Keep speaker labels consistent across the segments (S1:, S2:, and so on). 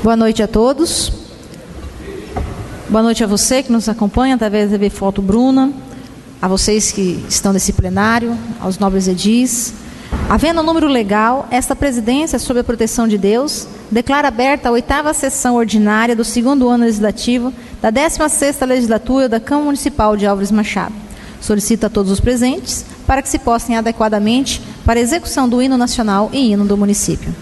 S1: Boa noite a todos. Boa noite a você que nos acompanha através da TV Foto Bruna, a vocês que estão nesse plenário, aos nobres edis. Havendo número legal, esta presidência, sob a proteção de Deus, declara aberta a 8ª sessão ordinária do 2º ano legislativo da 16ª legislatura da Câmara Municipal de Álvares Machado. Solicito a todos os presentes para que se postem adequadamente para a execução do hino nacional e hino do município.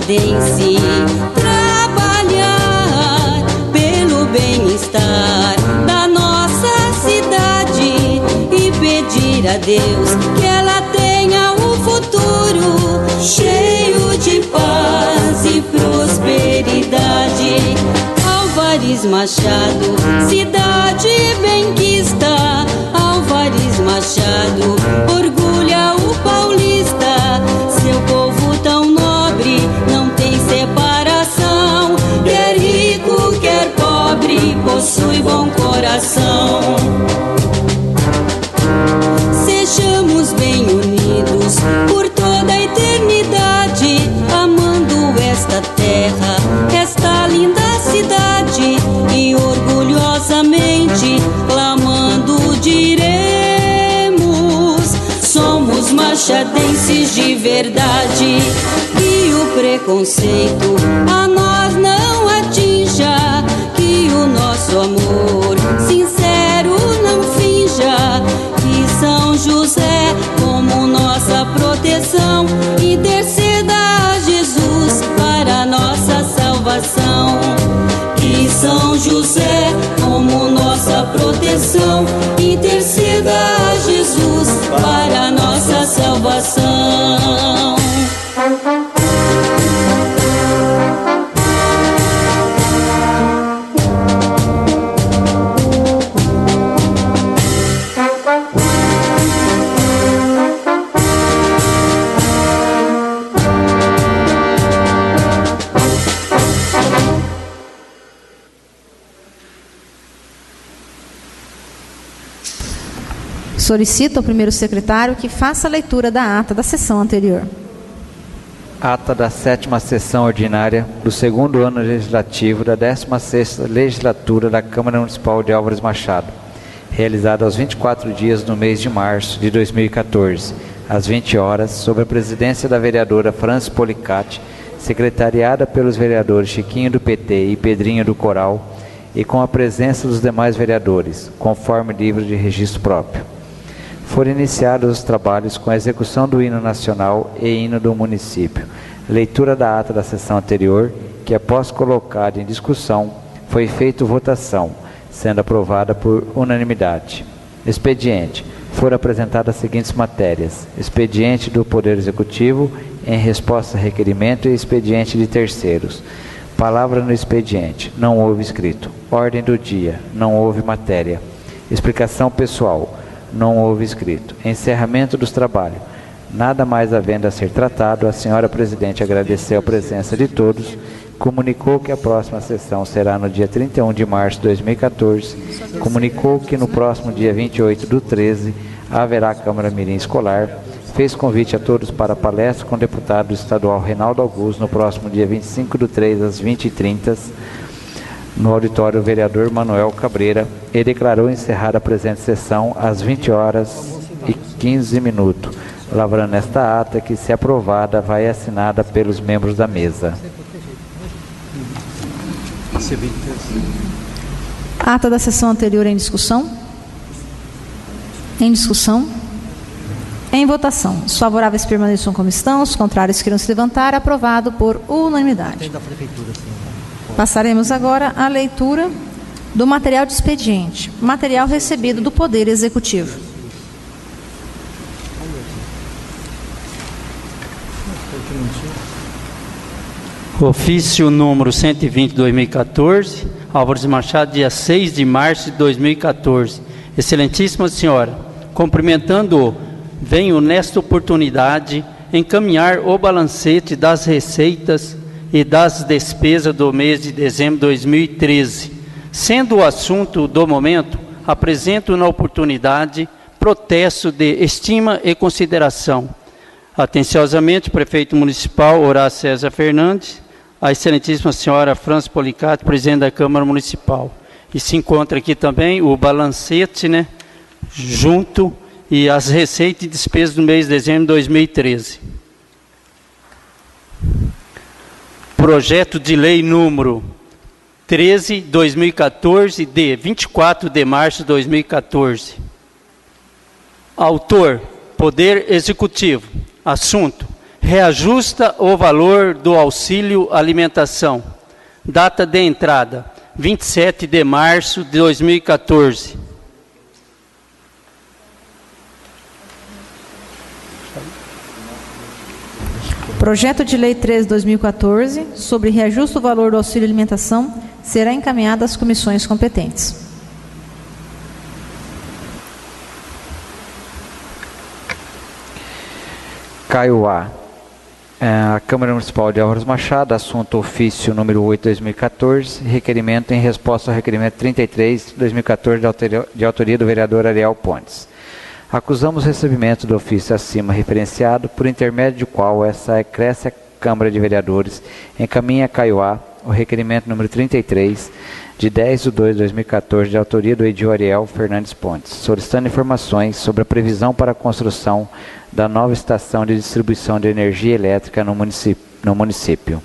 S2: machadense, trabalhar pelo bem-estar da nossa cidade e pedir a Deus que ela tenha um futuro cheio de paz e prosperidade. Álvares Machado, cidade benquista, Álvares preconceito a nós não atinja, que o nosso amor sincero não finja, que São José como nossa proteção interceda a Jesus para nossa salvação. Que São José como nossa proteção interceda a Jesus para nossa salvação.
S1: Solicito ao primeiro secretário que faça a leitura da ata da sessão anterior.
S3: Ata da 7ª sessão ordinária do 2º ano legislativo da 16ª legislatura da Câmara Municipal de Álvares Machado, realizada aos 24 dias do mês de março de 2014, às 20 horas, sob a presidência da vereadora Francis Policati, secretariada pelos vereadores Chiquinho do PT e Pedrinho do Coral, e com a presença dos demais vereadores, conforme livro de registro próprio. Foram iniciados os trabalhos com a execução do hino nacional e hino do município. Leitura da ata da sessão anterior, que após colocada em discussão, foi feita votação, sendo aprovada por unanimidade. Expediente. Foram apresentadas as seguintes matérias: expediente do Poder Executivo em resposta a requerimento e expediente de terceiros. Palavra no expediente. Não houve escrito. Ordem do dia. Não houve matéria. Explicação pessoal. Não houve escrito. Encerramento dos trabalhos. Nada mais havendo a ser tratado, a senhora presidente agradeceu a presença de todos, comunicou que a próxima sessão será no dia 31 de março de 2014, comunicou que no próximo dia 28/13 haverá Câmara Mirim Escolar, fez convite a todos para a palestra com o deputado estadual Reinaldo Augusto no próximo dia 25/3 às 20h30, no auditório vereador Manuel Cabreira, e declarou encerrada a presente sessão às 20h15, lavrando esta ata que, se aprovada, vai assinada pelos membros da mesa.
S1: Ata da sessão anterior em discussão? Em discussão? Em votação. Os favoráveis permaneçam como estão, os contrários queiram se levantar. Aprovado por unanimidade. Passaremos agora à leitura do material de expediente. Material recebido do Poder Executivo.
S4: Ofício número 120/2014, Álvares Machado, dia 6 de março de 2014. Excelentíssima Senhora, cumprimentando-o, venho nesta oportunidade encaminhar o balancete das receitas e das despesas do mês de dezembro de 2013. Sendo o assunto do momento, apresento na oportunidade protesto de estima e consideração. Atenciosamente, Prefeito Municipal Horácio César Fernandes, a Excelentíssima Senhora Francis Policati, Presidente da Câmara Municipal. E se encontra aqui também o balancete, junto, e as receitas e despesas do mês de dezembro de 2013. Projeto de Lei número 13/2014, de 24 de março de 2014. Autor, Poder Executivo. Assunto: reajusta o valor do auxílio alimentação. Data de entrada: 27 de março de 2014.
S1: Projeto de Lei 13/2014, sobre reajuste do valor do auxílio alimentação, será encaminhado às comissões competentes.
S3: Caiuá. A Câmara Municipal de Álvares Machado, assunto ofício número 8/2014, requerimento em resposta ao requerimento 33/2014 de autoria do vereador Ariel Pontes. Acusamos o recebimento do ofício acima referenciado, por intermédio do qual essa ecrécia Câmara de Vereadores encaminha a Caiuá o requerimento número 33, de 10/2/2014, de autoria do Edil Ariel Fernandes Pontes, solicitando informações sobre a previsão para a construção da nova estação de distribuição de energia elétrica município.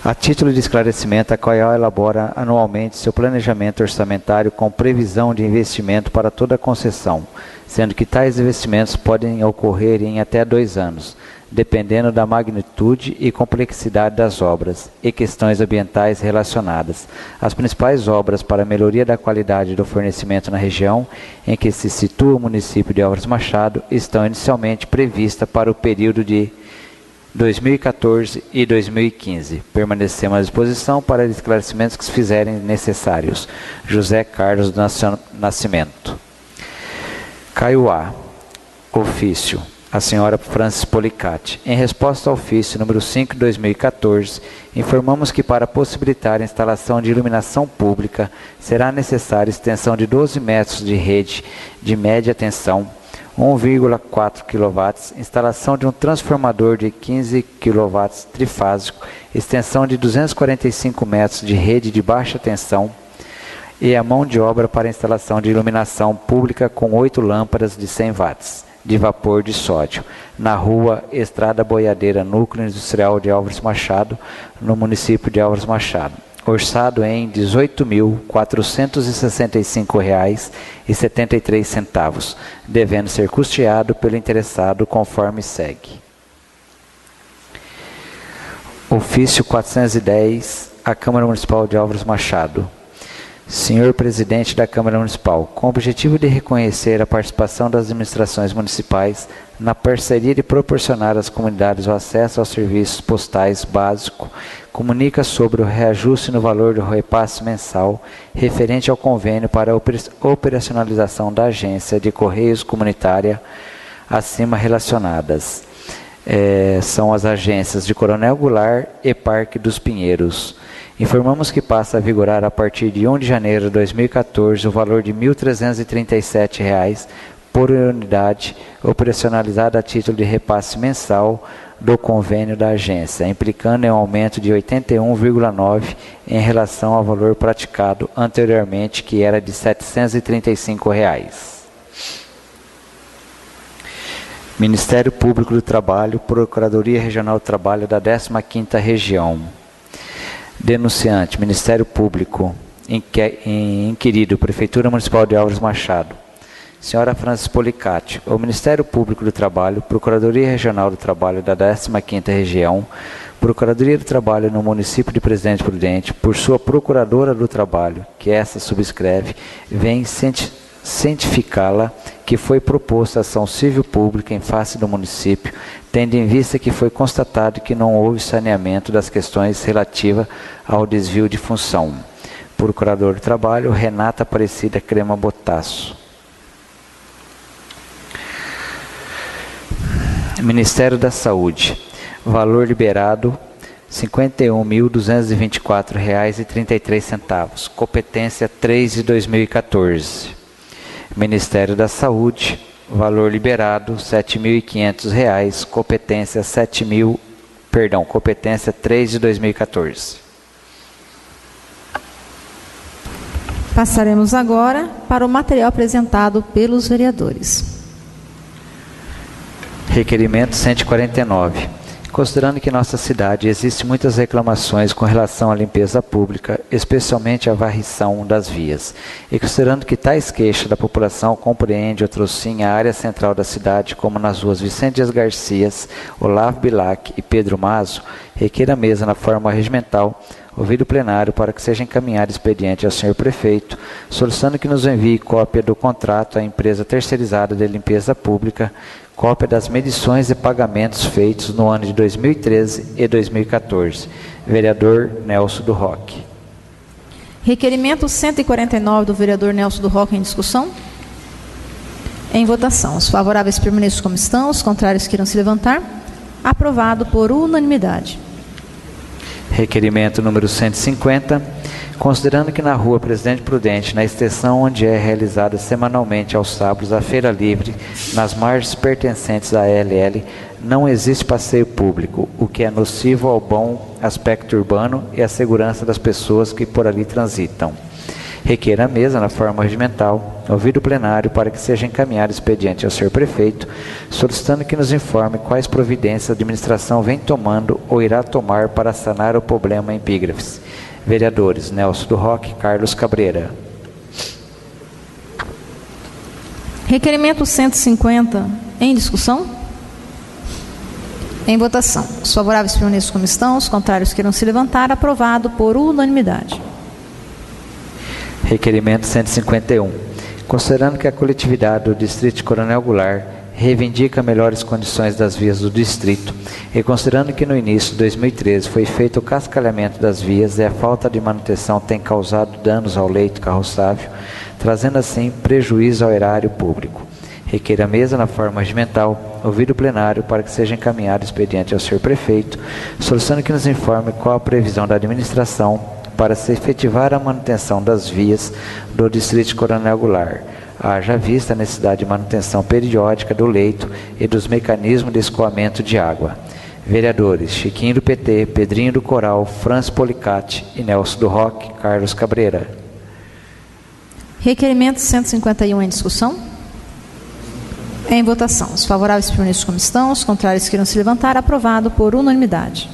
S3: A título de esclarecimento, a COIAL elabora anualmente seu planejamento orçamentário com previsão de investimento para toda a concessão, sendo que tais investimentos podem ocorrer em até 2 anos, dependendo da magnitude e complexidade das obras e questões ambientais relacionadas. As principais obras para a melhoria da qualidade do fornecimento na região em que se situa o município de Álvares Machado estão inicialmente previstas para o período de 2014 e 2015. Permanecemos à disposição para esclarecimentos que se fizerem necessários. José Carlos do Nascimento. Caiuá. Ofício. A senhora Francis Policati. Em resposta ao ofício número 5 de 2014, informamos que para possibilitar a instalação de iluminação pública, será necessária extensão de 12 metros de rede de média tensão, 1,4 kW, instalação de um transformador de 15 kW trifásico, extensão de 245 metros de rede de baixa tensão e a mão de obra para instalação de iluminação pública com 8 lâmpadas de 100 watts de vapor de sódio, na rua Estrada Boiadeira, Núcleo Industrial de Álvares Machado, no município de Álvares Machado. Orçado em R$ 18.465,73, devendo ser custeado pelo interessado conforme segue. Ofício 410, à Câmara Municipal de Álvares Machado. Senhor Presidente da Câmara Municipal, com o objetivo de reconhecer a participação das administrações municipais na parceria de proporcionar às comunidades o acesso aos serviços postais básicos, comunica sobre o reajuste no valor do repasse mensal referente ao convênio para a operacionalização da agência de Correios Comunitária acima relacionadas. São as agências de Coronel Goulart e Parque dos Pinheiros. Informamos que passa a vigorar a partir de 1 de janeiro de 2014 o valor de R$ 1.337 por unidade operacionalizada a título de repasse mensal do convênio da agência, implicando em um aumento de 81,9% em relação ao valor praticado anteriormente, que era de R$ 735. Ministério Público do Trabalho, Procuradoria Regional do Trabalho da 15ª Região. Denunciante, Ministério Público, inquirido, Prefeitura Municipal de Álvares Machado. Senhora Francis Policati, o Ministério Público do Trabalho, Procuradoria Regional do Trabalho da 15ª Região, Procuradoria do Trabalho no município de Presidente Prudente, por sua Procuradora do Trabalho, que essa subscreve, vem cientificá-la que foi proposta ação civil pública em face do município, tendo em vista que foi constatado que não houve saneamento das questões relativas ao desvio de função. Procurador do Trabalho, Renata Aparecida Crema Botasso. Ministério da Saúde, valor liberado R$ 51.224,33, competência 3 de 2014. Ministério da Saúde, valor liberado R$ 7.500, competência 3 de 2014.
S1: Passaremos agora para o material apresentado pelos vereadores.
S3: Requerimento 149. Considerando que em nossa cidade existem muitas reclamações com relação à limpeza pública, especialmente a varrição das vias, e considerando que tais queixas da população compreende outrossim a área central da cidade, como nas ruas Vicente Dias Garcias, Olavo Bilac e Pedro Mazo, requer a mesa na forma regimental, ouvido o plenário para que seja encaminhado expediente ao senhor prefeito, solicitando que nos envie cópia do contrato à empresa terceirizada de limpeza pública, cópia das medições e pagamentos feitos no ano de 2013 e 2014. Vereador Nelson do Roque.
S1: Requerimento 149 do vereador Nelson do Roque em discussão. Em votação. Os favoráveis permaneçam como estão, os contrários queiram se levantar. Aprovado por unanimidade.
S3: Requerimento número 150. Considerando que na rua Presidente Prudente, na extensão onde é realizada semanalmente aos sábados a feira livre, nas margens pertencentes à ALL, não existe passeio público, o que é nocivo ao bom aspecto urbano e à segurança das pessoas que por ali transitam. Requer a mesa, na forma regimental, ouvido o plenário para que seja encaminhado expediente ao senhor prefeito, solicitando que nos informe quais providências a administração vem tomando ou irá tomar para sanar o problema em epígrafes. Vereadores Nelson do Roque, Carlos Cabreira.
S1: Requerimento 150 em discussão. Em votação. Os favoráveis permaneçam como estão, os contrários queiram se levantar. Aprovado por unanimidade.
S3: Requerimento 151. Considerando que a coletividade do Distrito de Coronel Goulart reivindica melhores condições das vias do distrito e considerando que no início de 2013 foi feito o cascalhamento das vias e a falta de manutenção tem causado danos ao leito carroçável, trazendo assim prejuízo ao erário público. Requer a mesa, na forma regimental, ouvido o plenário para que seja encaminhado expediente ao senhor prefeito, solicitando que nos informe qual a previsão da administração para se efetivar a manutenção das vias do Distrito de Coronel Goulart, haja vista a necessidade de manutenção periódica do leito e dos mecanismos de escoamento de água. Vereadores Chiquinho do PT, Pedrinho do Coral, Franz Policati e Nelson do Roque, Carlos Cabreira.
S1: Requerimento 151 em discussão. Em votação. Os favoráveis permaneçam como estão, os contrários queiram se levantar. Aprovado por unanimidade.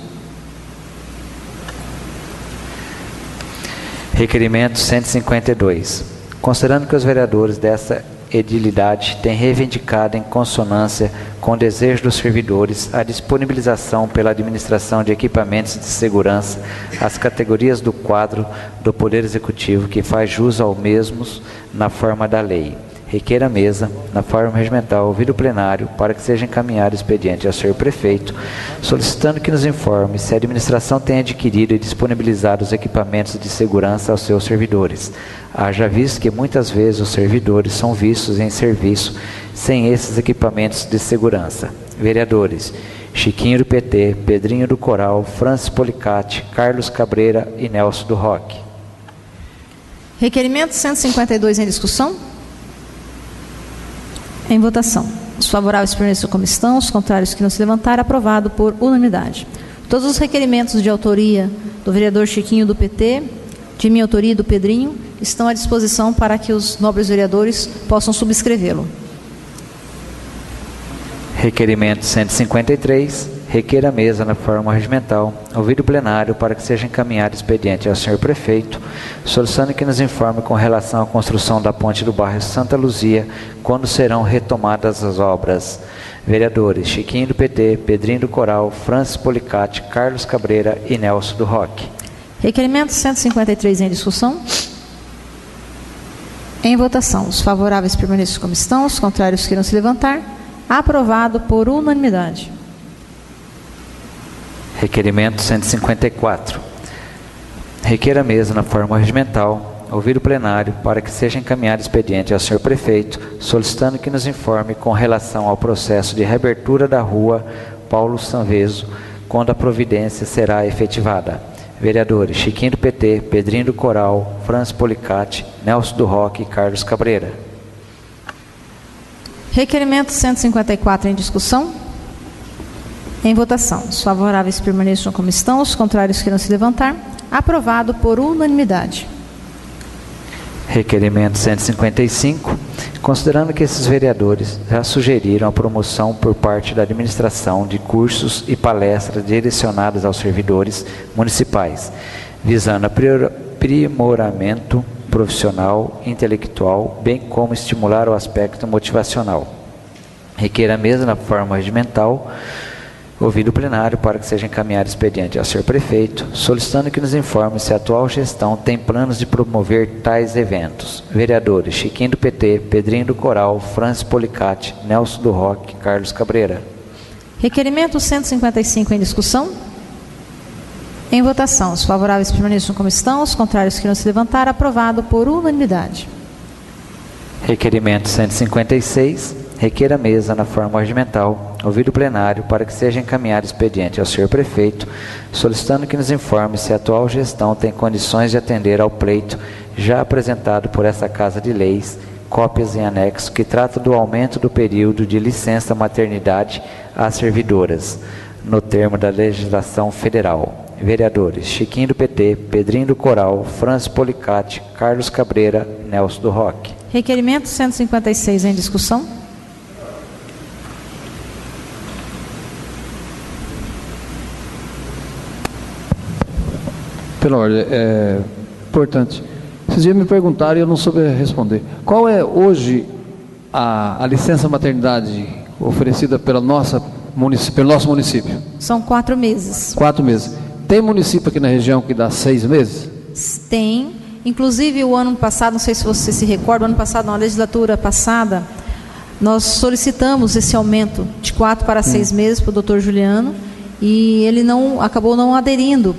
S3: Requerimento 152. Considerando que os vereadores dessa edilidade têm reivindicado em consonância com o desejo dos servidores a disponibilização pela administração de equipamentos de segurança às categorias do quadro do Poder Executivo que faz jus aos mesmos na forma da lei. Requer a mesa, na forma regimental, ouvido o plenário, para que seja encaminhado expediente ao senhor prefeito, solicitando que nos informe se a administração tem adquirido e disponibilizado os equipamentos de segurança aos seus servidores. Haja visto que muitas vezes os servidores são vistos em serviço sem esses equipamentos de segurança. Vereadores Chiquinho do PT, Pedrinho do Coral, Francis Policati, Carlos Cabreira e Nelson do Roque.
S1: Requerimento 152 em discussão. Em votação. Os favoráveis permaneçam como estão, os contrários que não se levantaram. Aprovado por unanimidade. Todos os requerimentos de autoria do vereador Chiquinho do PT, de minha autoria e do Pedrinho, estão à disposição para que os nobres vereadores possam subscrevê-lo.
S3: Requerimento 153. Requer a mesa, na forma regimental, ouvido o plenário para que seja encaminhado expediente ao senhor prefeito, solicitando que nos informe com relação à construção da ponte do bairro Santa Luzia, quando serão retomadas as obras. Vereadores Chiquinho do PT, Pedrinho do Coral, Francis Policati, Carlos Cabreira e Nelson do Roque.
S1: Requerimento 153 em discussão. Em votação. Os favoráveis permaneçam como estão, os contrários queiram se levantar. Aprovado por unanimidade.
S3: Requerimento 154. Requer a mesa, na forma regimental, ouvir o plenário para que seja encaminhado expediente ao senhor prefeito, solicitando que nos informe com relação ao processo de reabertura da rua Paulo Sanveso, quando a providência será efetivada. Vereadores Chiquinho do PT, Pedrinho do Coral, Francis Policati, Nelson do Roque e Carlos Cabreira.
S1: Requerimento 154 em discussão. Em votação. Os favoráveis permaneçam como estão, os contrários queiram se levantar. Aprovado por unanimidade.
S3: Requerimento 155. Considerando que esses vereadores já sugeriram a promoção por parte da administração de cursos e palestras direcionadas aos servidores municipais, visando aprimoramento profissional, intelectual, bem como estimular o aspecto motivacional. Requer a mesa, na forma regimental, ouvido o plenário para que seja encaminhado expediente ao senhor prefeito, solicitando que nos informe se a atual gestão tem planos de promover tais eventos. Vereadores Chiquinho do PT, Pedrinho do Coral, Francis Policati, Nelson do Roque, Carlos Cabreira.
S1: Requerimento 155 em discussão. Em votação. Os favoráveis permaneçam como estão, os contrários queiram se levantar. Aprovado por unanimidade.
S3: Requerimento 156. Requer a mesa, na forma regimental, ouvido o plenário para que seja encaminhado expediente ao senhor prefeito, solicitando que nos informe se a atual gestão tem condições de atender ao pleito já apresentado por essa Casa de Leis, cópias em anexo, que trata do aumento do período de licença maternidade às servidoras, no termo da legislação federal. Vereadores: Chiquinho do PT, Pedrinho do Coral, Francis Policati, Carlos Cabreira, Nelson do Roque.
S1: Requerimento 156 em discussão.
S5: Pela ordem, é importante. Esses dias me perguntaram e eu não soube responder. Qual é hoje a licença maternidade oferecida pelo nosso município?
S1: São 4 meses.
S5: 4 meses. Tem município aqui na região que dá 6 meses?
S1: Tem. Inclusive, o ano passado, não sei se você se recorda, o ano passado, na legislatura passada, nós solicitamos esse aumento de 4 para 6 meses para o doutor Juliano e ele acabou não aderindo.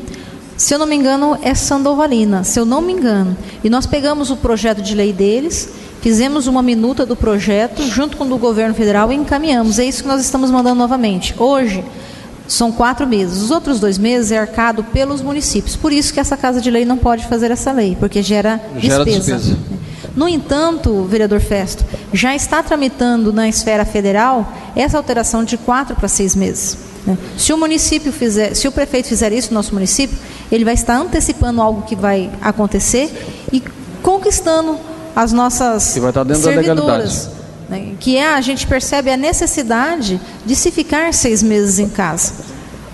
S1: Se eu não me engano, é Sandovalina, se eu não me engano. E nós pegamos o projeto de lei deles, fizemos uma minuta do projeto, junto com o do governo federal, e encaminhamos. É isso que nós estamos mandando novamente. Hoje, são 4 meses. Os outros 2 meses é arcado pelos municípios. Por isso que essa Casa de Lei não pode fazer essa lei, porque gera despesa. No entanto, vereador Festo, já está tramitando na esfera federal essa alteração de 4 para 6 meses. Se o prefeito fizer isso no nosso município, ele vai estar antecipando algo que vai acontecer e conquistando as nossas
S5: vai estar dentro
S1: servidoras, né? Que a gente percebe a necessidade de se ficar 6 meses em casa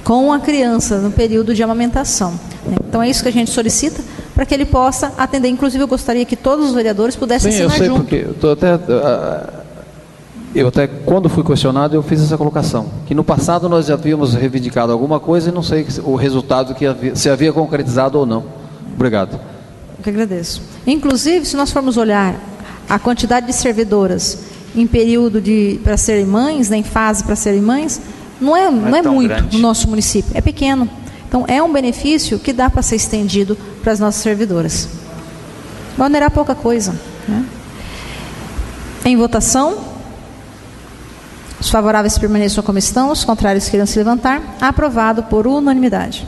S1: com a criança no período de amamentação, né? Então é isso que a gente solicita para que ele possa atender. Inclusive eu gostaria que todos os vereadores pudessem assinar junto. Sim, eu sei, porque eu até quando fui questionado eu fiz essa colocação, que no passado nós já havíamos reivindicado alguma coisa e não sei o resultado se havia concretizado ou não. Obrigado. Eu que agradeço. Inclusive, se nós formos olhar a quantidade de servidoras em período para serem mães, né, em fase para serem mães, não é muito grande no nosso município, é pequeno. Então é um benefício que dá para ser estendido para as nossas servidoras. Não era pouca coisa, né? Em votação. Os favoráveis permaneçam como estão, os contrários queiram se levantar. Aprovado por unanimidade.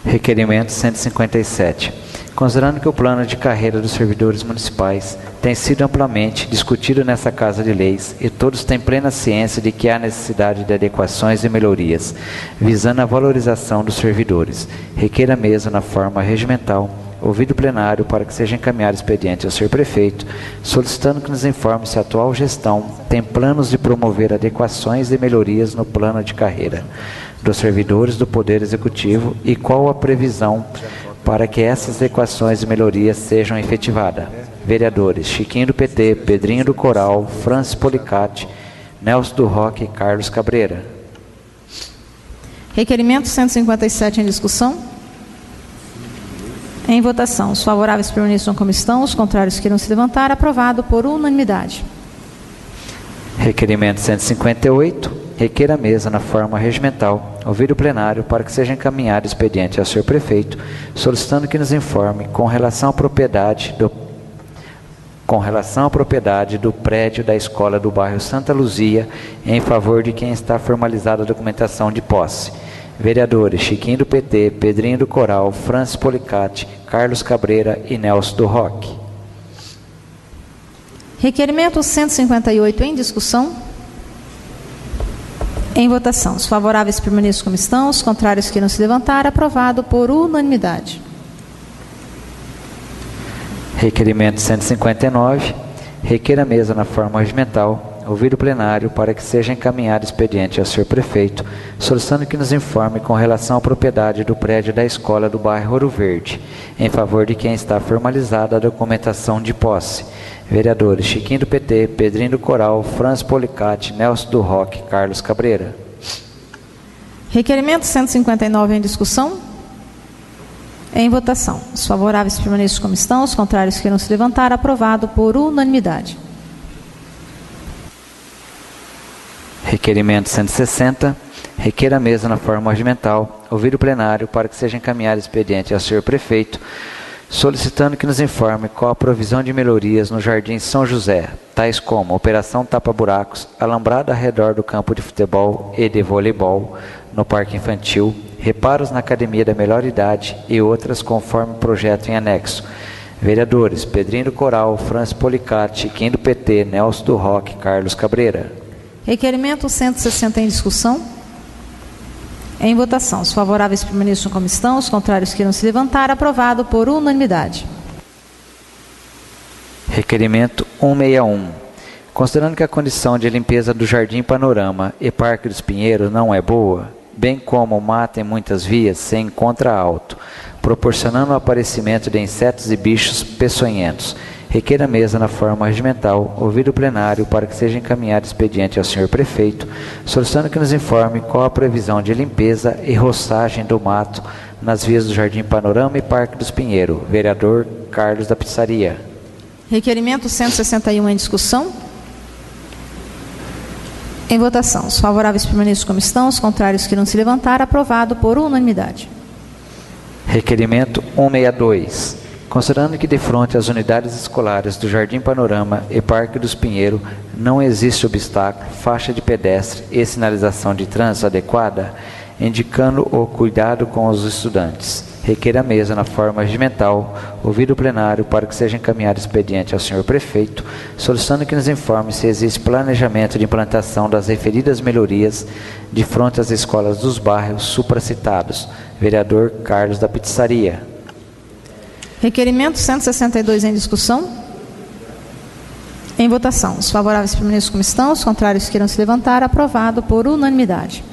S3: Requerimento 157. Considerando que o plano de carreira dos servidores municipais tem sido amplamente discutido nessa Casa de Leis e todos têm plena ciência de que há necessidade de adequações e melhorias, visando a valorização dos servidores, requer a mesa na forma regimental, ouvido o plenário para que seja encaminhado expediente ao senhor prefeito, solicitando que nos informe se a atual gestão tem planos de promover adequações e melhorias no plano de carreira dos servidores do Poder Executivo e qual a previsão para que essas adequações e melhorias sejam efetivadas. Vereadores: Chiquinho do PT, Pedrinho do Coral, Francis Policati, Nelson do Roque e Carlos Cabreira.
S1: Requerimento 157 em discussão. Em votação. Os favoráveis permaneçam como estão, os contrários queiram se levantar. Aprovado por unanimidade.
S3: Requerimento 158. Requer a mesa na forma regimental, ouvir o plenário para que seja encaminhado expediente ao senhor prefeito, solicitando que nos informe com relação à propriedade do prédio da escola do bairro Santa Luzia, em favor de quem está formalizada a documentação de posse. Vereadores: Chiquinho do PT, Pedrinho do Coral, Francis Policati, Carlos Cabreira e Nelson do Roque.
S1: Requerimento 158 em discussão. Em votação. Os favoráveis permaneçam como estão, os contrários queiram se levantar. Aprovado por unanimidade.
S3: Requerimento 159. Requer a mesa na forma regimental, ouvir o plenário para que seja encaminhado expediente ao senhor prefeito, solicitando que nos informe com relação à propriedade do prédio da escola do bairro Ouro Verde, em favor de quem está formalizada a documentação de posse. Vereadores: Chiquinho do PT, Pedrinho do Coral, Francis Policati, Nelson do Roque, Carlos Cabreira.
S1: Requerimento 159 em discussão. Em votação. Os favoráveis permaneçam como estão, os contrários queiram se levantar. Aprovado por unanimidade.
S3: Requerimento 160. Requer a mesa na forma regimental, ouvir o plenário para que seja encaminhado expediente ao senhor prefeito, solicitando que nos informe qual a provisão de melhorias no Jardim São José, tais como operação tapa-buracos, alambrado ao redor do campo de futebol e de voleibol, no parque infantil, reparos na academia da melhor idade e outras conforme projeto em anexo. Vereadores: Pedrinho do Coral, Francis Policati, Chiquinho do PT, Nelson do Roque, Carlos Cabreira.
S1: Requerimento 160 em discussão. Em votação. Os favoráveis permaneçam como estão, os contrários queiram se levantar. Aprovado por unanimidade.
S3: Requerimento 161. Considerando que a condição de limpeza do Jardim Panorama e Parque dos Pinheiros não é boa, bem como o mato em muitas vias se encontra alto, proporcionando o aparecimento de insetos e bichos peçonhentos, requer a mesa na forma regimental, ouvido o plenário para que seja encaminhado expediente ao senhor prefeito, solicitando que nos informe qual a previsão de limpeza e roçagem do mato nas vias do Jardim Panorama e Parque dos Pinheiros. Vereador Carlos da Pizzaria.
S1: Requerimento 161 em discussão. Em votação. Os favoráveis permaneçam como estão, os contrários queiram se levantar. Aprovado por unanimidade.
S3: Requerimento 162. Considerando que de frente às unidades escolares do Jardim Panorama e Parque dos Pinheiros não existe obstáculo, faixa de pedestre e sinalização de trânsito adequada, indicando o cuidado com os estudantes. Requer a mesa na forma regimental, ouvido o plenário para que seja encaminhado expediente ao senhor prefeito, solicitando que nos informe se existe planejamento de implantação das referidas melhorias de frente às escolas dos bairros supracitados. Vereador Carlos da Pizzaria.
S1: Requerimento 162 em discussão. Em votação. Os favoráveis permaneçam como estão, os contrários queiram se levantar. Aprovado por unanimidade.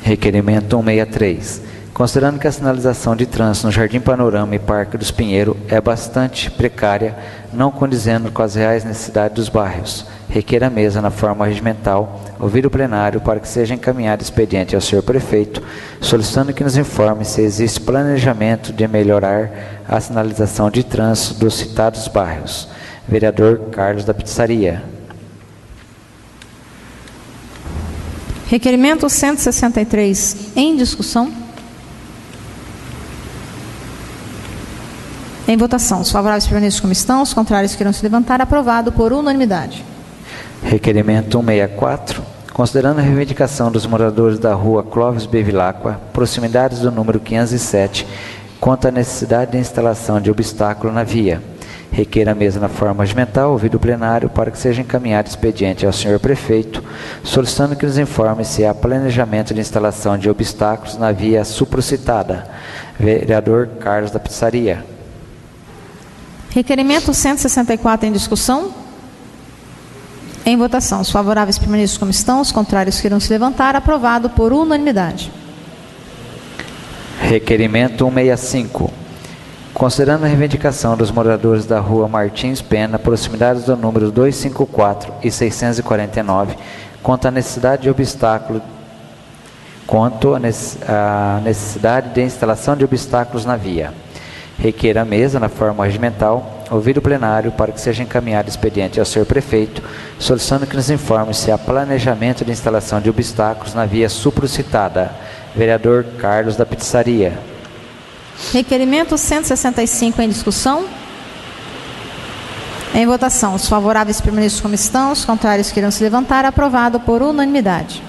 S3: Requerimento 163. Considerando que a sinalização de trânsito no Jardim Panorama e Parque dos Pinheiros é bastante precária, não condizendo com as reais necessidades dos bairros, requer a mesa na forma regimental, ouvir o plenário para que seja encaminhado expediente ao senhor prefeito, solicitando que nos informe se existe planejamento de melhorar a sinalização de trânsito dos citados bairros. Vereador Carlos da Pizzaria.
S1: Requerimento 163 em discussão. Em votação. Os favoráveis permaneçam como estão, os contrários queiram se levantar. Aprovado por unanimidade.
S3: Requerimento 164. Considerando a reivindicação dos moradores da rua Clóvis Bevilacqua, proximidades do número 507, quanto à necessidade de instalação de obstáculo na via, requer a mesa na forma regimental, ouvido o plenário, para que seja encaminhado expediente ao senhor prefeito, solicitando que nos informe se há planejamento de instalação de obstáculos na via supracitada. Vereador Carlos da Pizzaria.
S1: Requerimento 164 em discussão. Em votação. Os favoráveis permaneçam como estão, os contrários queiram se levantar. Aprovado por unanimidade.
S3: Requerimento 165. Considerando a reivindicação dos moradores da rua Martins Pena, proximidades do número 254 e 649, quanto à necessidade de obstáculo, a necessidade de instalação de obstáculos na via. Requer a mesa na forma regimental, ouvir o plenário para que seja encaminhado expediente ao senhor prefeito, solicitando que nos informe se há planejamento de instalação de obstáculos na via supracitada. Vereador Carlos da Pizzaria.
S1: Requerimento 165 em discussão. Em votação. Os favoráveis permaneçam como estão, os contrários queiram se levantar. Aprovado por unanimidade.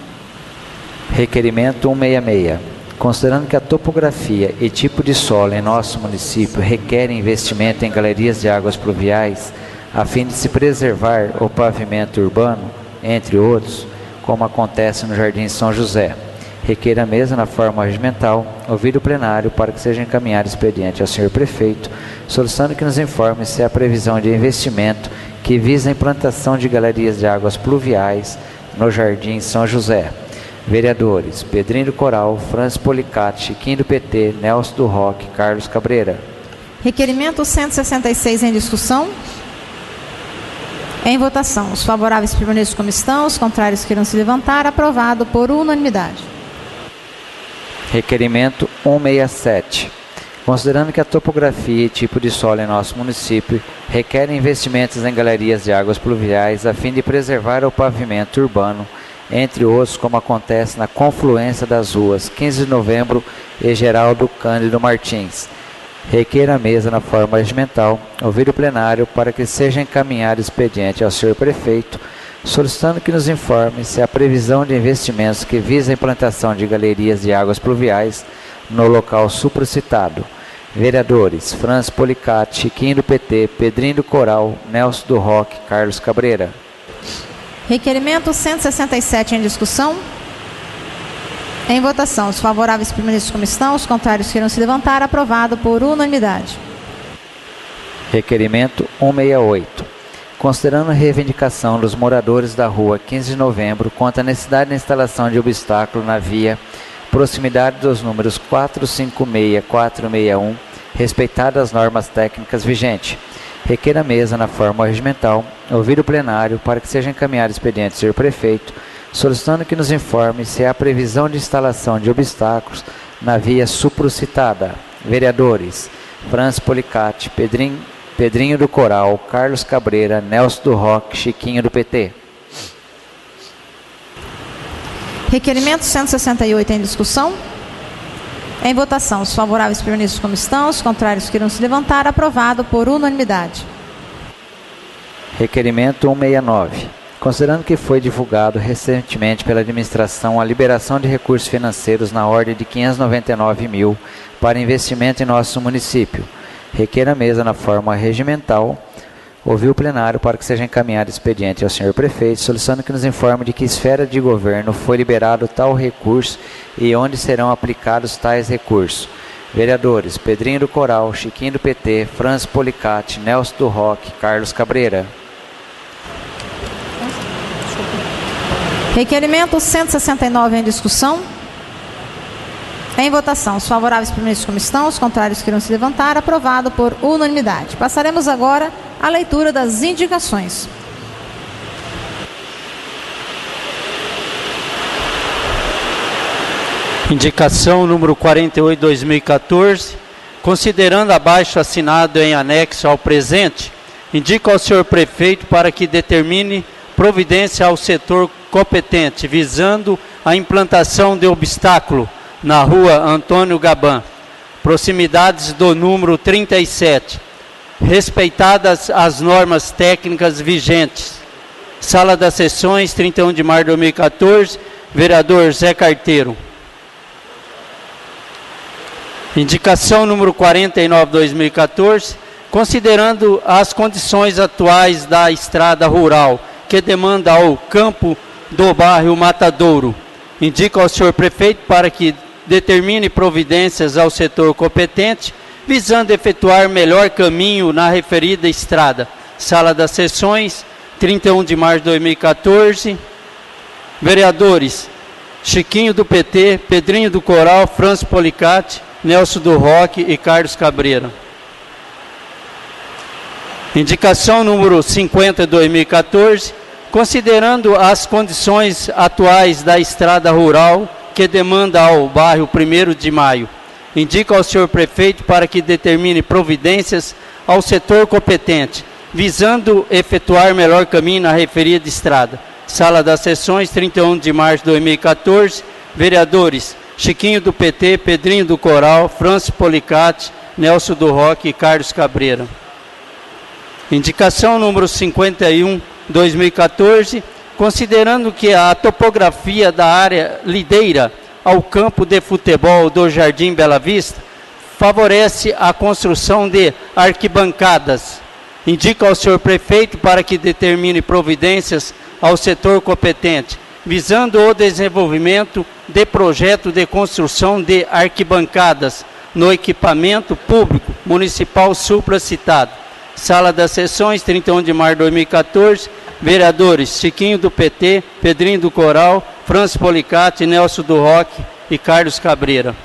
S3: Requerimento 166. Considerando que a topografia e tipo de solo em nosso município requerem investimento em galerias de águas pluviais, a fim de se preservar o pavimento urbano, entre outros, como acontece no Jardim São José, requer a mesa na forma regimental, ouvir o plenário para que seja encaminhado expediente ao senhor prefeito, solicitando que nos informe se há previsão de investimento que visa a implantação de galerias de águas pluviais no Jardim São José. Vereadores Pedrinho do Coral, Francis Policati, Chiquinho do PT, Nelson do Roque, Carlos Cabreira.
S1: Requerimento 166 em discussão. Em votação. Os favoráveis permaneçam como estão, os contrários queiram se levantar. Aprovado por unanimidade.
S3: Requerimento 167. Considerando que a topografia e tipo de solo em nosso município requerem investimentos em galerias de águas pluviais a fim de preservar o pavimento urbano, entre outros, como acontece na confluência das ruas 15 de Novembro e Geraldo Cândido Martins. Requer a mesa na forma regimental, ouvir o plenário para que seja encaminhado expediente ao senhor prefeito, solicitando que nos informe se há previsão de investimentos que visam a implantação de galerias de águas pluviais no local supracitado. Vereadores Francis Policati, Chiquinho do PT, Pedrinho do Coral, Nelson do Roque, Carlos Cabreira.
S1: Requerimento 167 em discussão. Em votação, os favoráveis permaneçam como estão, os contrários queiram se levantar. Aprovado por unanimidade.
S3: Requerimento 168. Considerando a reivindicação dos moradores da rua 15 de novembro quanto à necessidade de instalação de obstáculo na via, proximidade dos números 456 e 461, respeitadas as normas técnicas vigentes, requer a mesa na forma regimental, ouvir o plenário para que seja encaminhado expediente ao senhor prefeito, solicitando que nos informe se há previsão de instalação de obstáculos na via supracitada. Vereadores: Franz Policati, Pedrinho do Coral, Carlos Cabreira, Nelson do Roque, Chiquinho do PT.
S1: Requerimento 168 em discussão. Em votação, os favoráveis permaneçam como estão, os contrários queiram se levantar. Aprovado por unanimidade.
S3: Requerimento 169. Considerando que foi divulgado recentemente pela administração a liberação de recursos financeiros na ordem de 599 mil para investimento em nosso município, requer a mesa na forma regimental, ouvir o plenário para que seja encaminhado expediente ao senhor prefeito, solicitando que nos informe de que esfera de governo foi liberado tal recurso e onde serão aplicados tais recursos. Vereadores: Pedrinho do Coral, Chiquinho do PT, Franz Policati, Nelson do Roque, Carlos Cabreira.
S1: Requerimento 169 em discussão. Em votação, os favoráveis permaneçam como estão, os contrários queiram se levantar. Aprovado por unanimidade. Passaremos agora à leitura das indicações.
S4: Indicação número 48/2014, considerando abaixo assinado em anexo ao presente, indico ao senhor prefeito para que determine providência ao setor competente, visando a implantação de obstáculo na rua Antônio Gaban, proximidades do número 37, respeitadas as normas técnicas vigentes. Sala das Sessões, 31 de março de 2014, vereador Zé Carteiro. Indicação número 49/2014, considerando as condições atuais da estrada rural, que demanda ao campo do bairro Matadouro, indico ao senhor prefeito para que determine providências ao setor competente, visando efetuar melhor caminho na referida estrada. Sala das Sessões, 31 de março de 2014. Vereadores: Chiquinho do PT, Pedrinho do Coral, Franz Policati, Nelson do Roque e Carlos Cabreira. Indicação número 50/2014, considerando as condições atuais da estrada rural que demanda ao bairro 1º de Maio, indico ao senhor prefeito para que determine providências ao setor competente, visando efetuar melhor caminho na referida estrada. Sala das Sessões, 31 de março de 2014. Vereadores: Chiquinho do PT, Pedrinho do Coral, Franz Policati, Nelson do Roque e Carlos Cabreira. Indicação número 51/2014, considerando que a topografia da área lideira ao campo de futebol do Jardim Bela Vista favorece a construção de arquibancadas, indica ao senhor prefeito para que determine providências ao setor competente, visando o desenvolvimento de projeto de construção de arquibancadas no equipamento público municipal supracitado. Sala das Sessões, 31 de março de 2014. Vereadores: Chiquinho do PT, Pedrinho do Coral, Franz Policati, Nelson do Roque e Carlos Cabreira.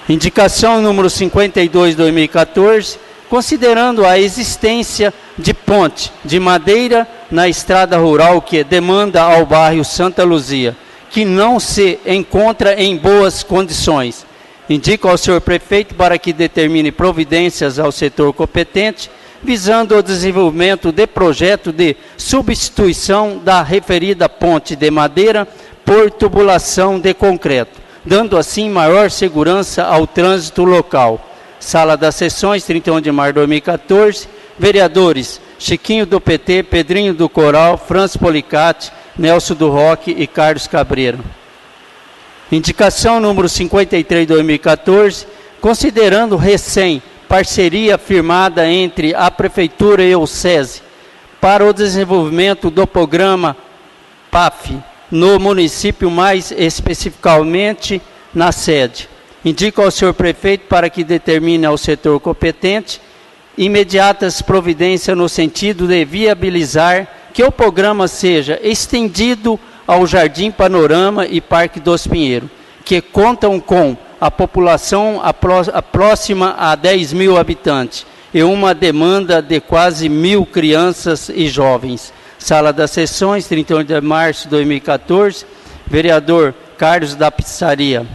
S4: Indicação número 52/2014, considerando a existência de ponte de madeira na estrada rural que demanda ao bairro Santa Luzia, que não se encontra em boas condições. Indico ao senhor prefeito para que determine providências ao setor competente, visando o desenvolvimento de projeto de substituição da referida ponte de madeira por tubulação de concreto, dando assim maior segurança ao trânsito local. Sala das Sessões, 31 de março de 2014. Vereadores: Chiquinho do PT, Pedrinho do Coral, Franz Policati, Nelson do Roque e Carlos Cabreira. Indicação número 53/2014, considerando parceria firmada entre a Prefeitura e o SESI para o desenvolvimento do programa PAF, no município, mais especificamente na sede. Indico ao senhor prefeito para que determine ao setor competente imediatas providências no sentido de viabilizar que o programa seja estendido ao Jardim Panorama e Parque dos Pinheiros, que contam com a população próxima a 10 mil habitantes e uma demanda de quase 1.000 crianças e jovens. Sala das Sessões, 31 de março de 2014, vereador Carlos da Pizzaria.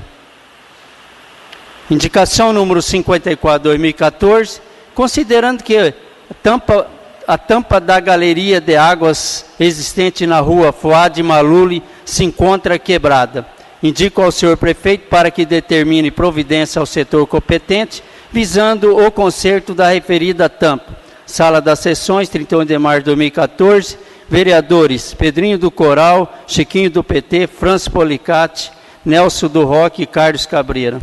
S4: Indicação número 54, 2014, considerando que a tampa da galeria de águas existente na rua Fuad Maluli se encontra quebrada. Indico ao senhor prefeito para que determine providência ao setor competente, visando o conserto da referida tampa. Sala das Sessões, 31 de março de 2014, vereadores Pedrinho do Coral, Chiquinho do PT, Francis Policati, Nelson do Roque e Carlos Cabreira.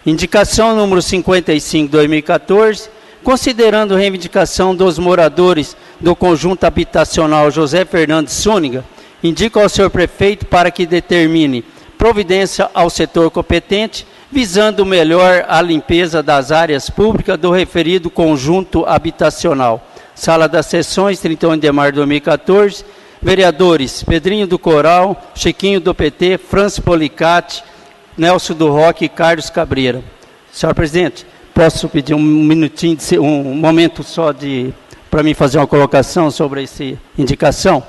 S4: Indicação número 55, 2014, considerando reivindicação dos moradores do conjunto habitacional José Fernandes Súniga, indico ao senhor prefeito para que determine providência ao setor competente, visando melhor a limpeza das áreas públicas do referido conjunto habitacional. Sala das Sessões, 31 de março de 2014, vereadores Pedrinho do Coral, Chiquinho do PT, Francis Policati, Nelson do Roque e Carlos Cabreira. Senhor presidente, posso pedir um minutinho, um momento só para mim fazer uma colocação sobre essa indicação?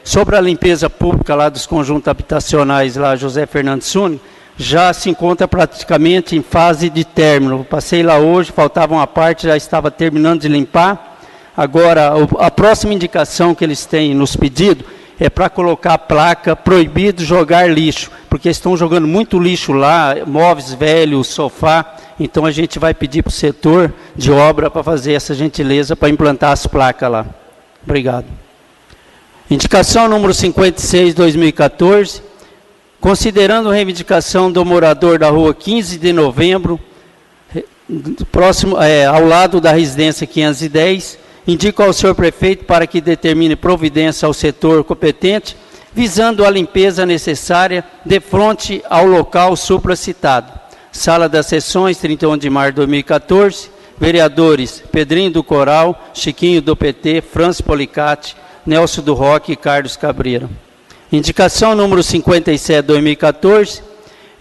S4: Sobre a limpeza pública lá dos conjuntos habitacionais, lá José Fernandes Súniga, já se encontra praticamente em fase de término. Passei lá hoje, faltava uma parte, já estava terminando de limpar. Agora, a próxima indicação que eles têm nos pedidos é para colocar a placa proibido jogar lixo, porque estão jogando muito lixo lá, móveis velhos, sofá. Então a gente vai pedir para o setor de obra para fazer essa gentileza para implantar as placas lá. Obrigado. Indicação número 56, 2014, considerando a reivindicação do morador da rua 15 de novembro, próximo, ao lado da residência 510, indico ao senhor prefeito para que determine providência ao setor competente, visando a limpeza necessária de frente ao local supracitado. Sala das Sessões, 31 de março de 2014, vereadores Pedrinho do Coral, Chiquinho do PT, Francis Policati, Nelson do Roque e Carlos Cabreira. Indicação número 57, 2014,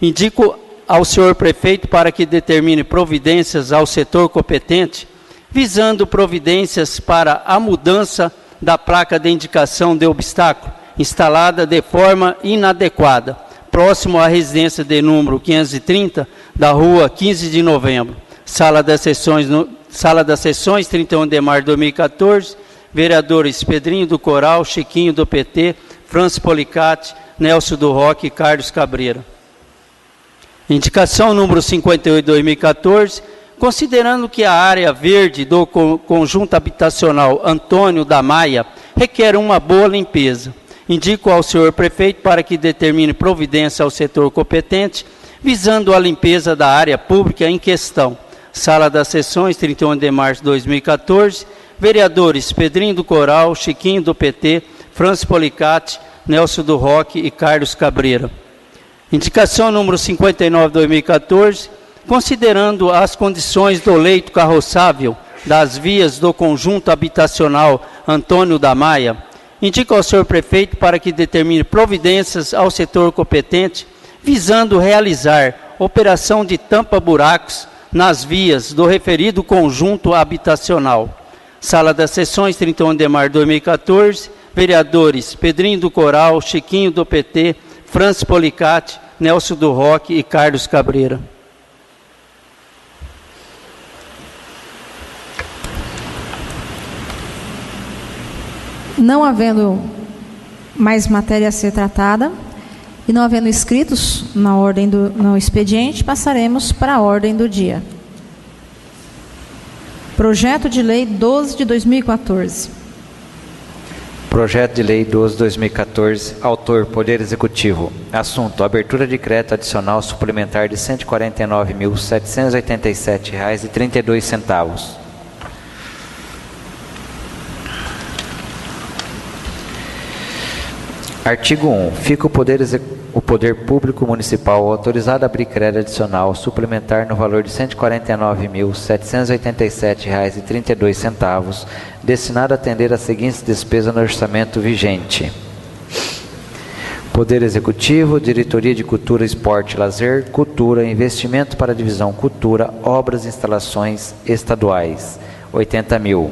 S4: indico ao senhor prefeito para que determine providências ao setor competente, visando providências para a mudança da placa de indicação de obstáculo, instalada de forma inadequada, próximo à residência de número 530, da rua 15 de novembro. Sala das Sessões, 31 de março de 2014, vereadores Pedrinho do Coral, Chiquinho do PT, Francis Policati, Nelson do Roque e Carlos Cabreira. Indicação número 58, 2014, considerando que a área verde do conjunto habitacional Antônio da Maia requer uma boa limpeza, indico ao senhor prefeito para que determine providência ao setor competente, visando a limpeza da área pública em questão. Sala das Sessões, 31 de março de 2014, vereadores Pedrinho do Coral, Chiquinho do PT, Francis Policati, Nelson do Roque e Carlos Cabreira. Indicação número 59, 2014, considerando as condições do leito carroçável das vias do conjunto habitacional Antônio da Maia, indico ao senhor prefeito para que determine providências ao setor competente, visando realizar operação de tampa-buracos nas vias do referido conjunto habitacional. Sala das Sessões, 31 de março de 2014, vereadores Pedrinho do Coral, Chiquinho do PT, Francis Policati, Nelson do Roque e Carlos Cabreira.
S1: Não havendo mais matéria a ser tratada e não havendo inscritos no expediente, passaremos para a ordem do dia. Projeto de Lei 12 de 2014.
S3: Projeto de Lei 12 de 2014, autor Poder Executivo. Assunto: abertura de crédito adicional suplementar de R$ 149.787,32. Artigo 1. Fica o Poder Público Municipal autorizado a abrir crédito adicional suplementar no valor de R$ 149.787,32, destinado a atender as seguintes despesas no orçamento vigente: Poder Executivo, Diretoria de Cultura, Esporte e Lazer, Cultura, Investimento para a Divisão Cultura, Obras e Instalações Estaduais, R$ 80.000.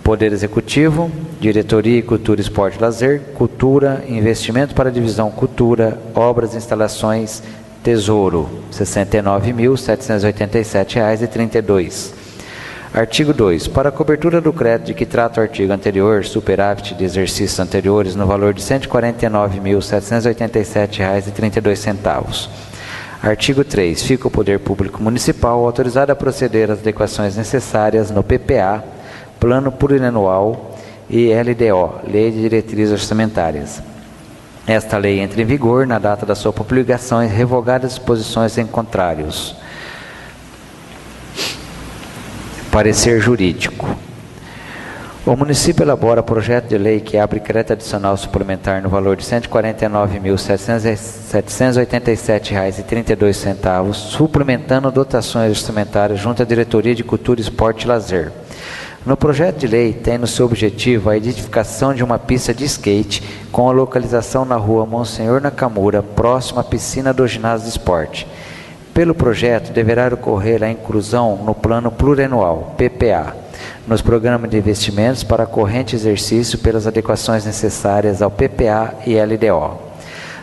S3: Poder Executivo, Diretoria de Cultura, Esporte e Lazer, Cultura, Investimento para a Divisão Cultura, Obras e Instalações Tesouro, R$ 69.787,32. Artigo 2. Para a cobertura do crédito de que trata o artigo anterior, superávit de exercícios anteriores no valor de R$ 149.787,32. Artigo 3. Fica o Poder Público Municipal autorizado a proceder às adequações necessárias no PPA, Plano Plurianual e LDO, Lei de Diretrizes Orçamentárias. Esta lei entra em vigor na data da sua publicação e revogadas disposições em contrários. Parecer jurídico. O município elabora projeto de lei que abre crédito adicional suplementar no valor de R$ 149.787,32, suplementando dotações orçamentárias junto à Diretoria de Cultura, Esporte e Lazer. No projeto de lei, tem no seu objetivo a edificação de uma pista de skate com a localização na rua Monsenhor Nakamura, próxima à piscina do ginásio de esporte. Pelo projeto, deverá ocorrer a inclusão no Plano Plurianual, PPA, nos programas de investimentos para corrente exercício pelas adequações necessárias ao PPA e LDO.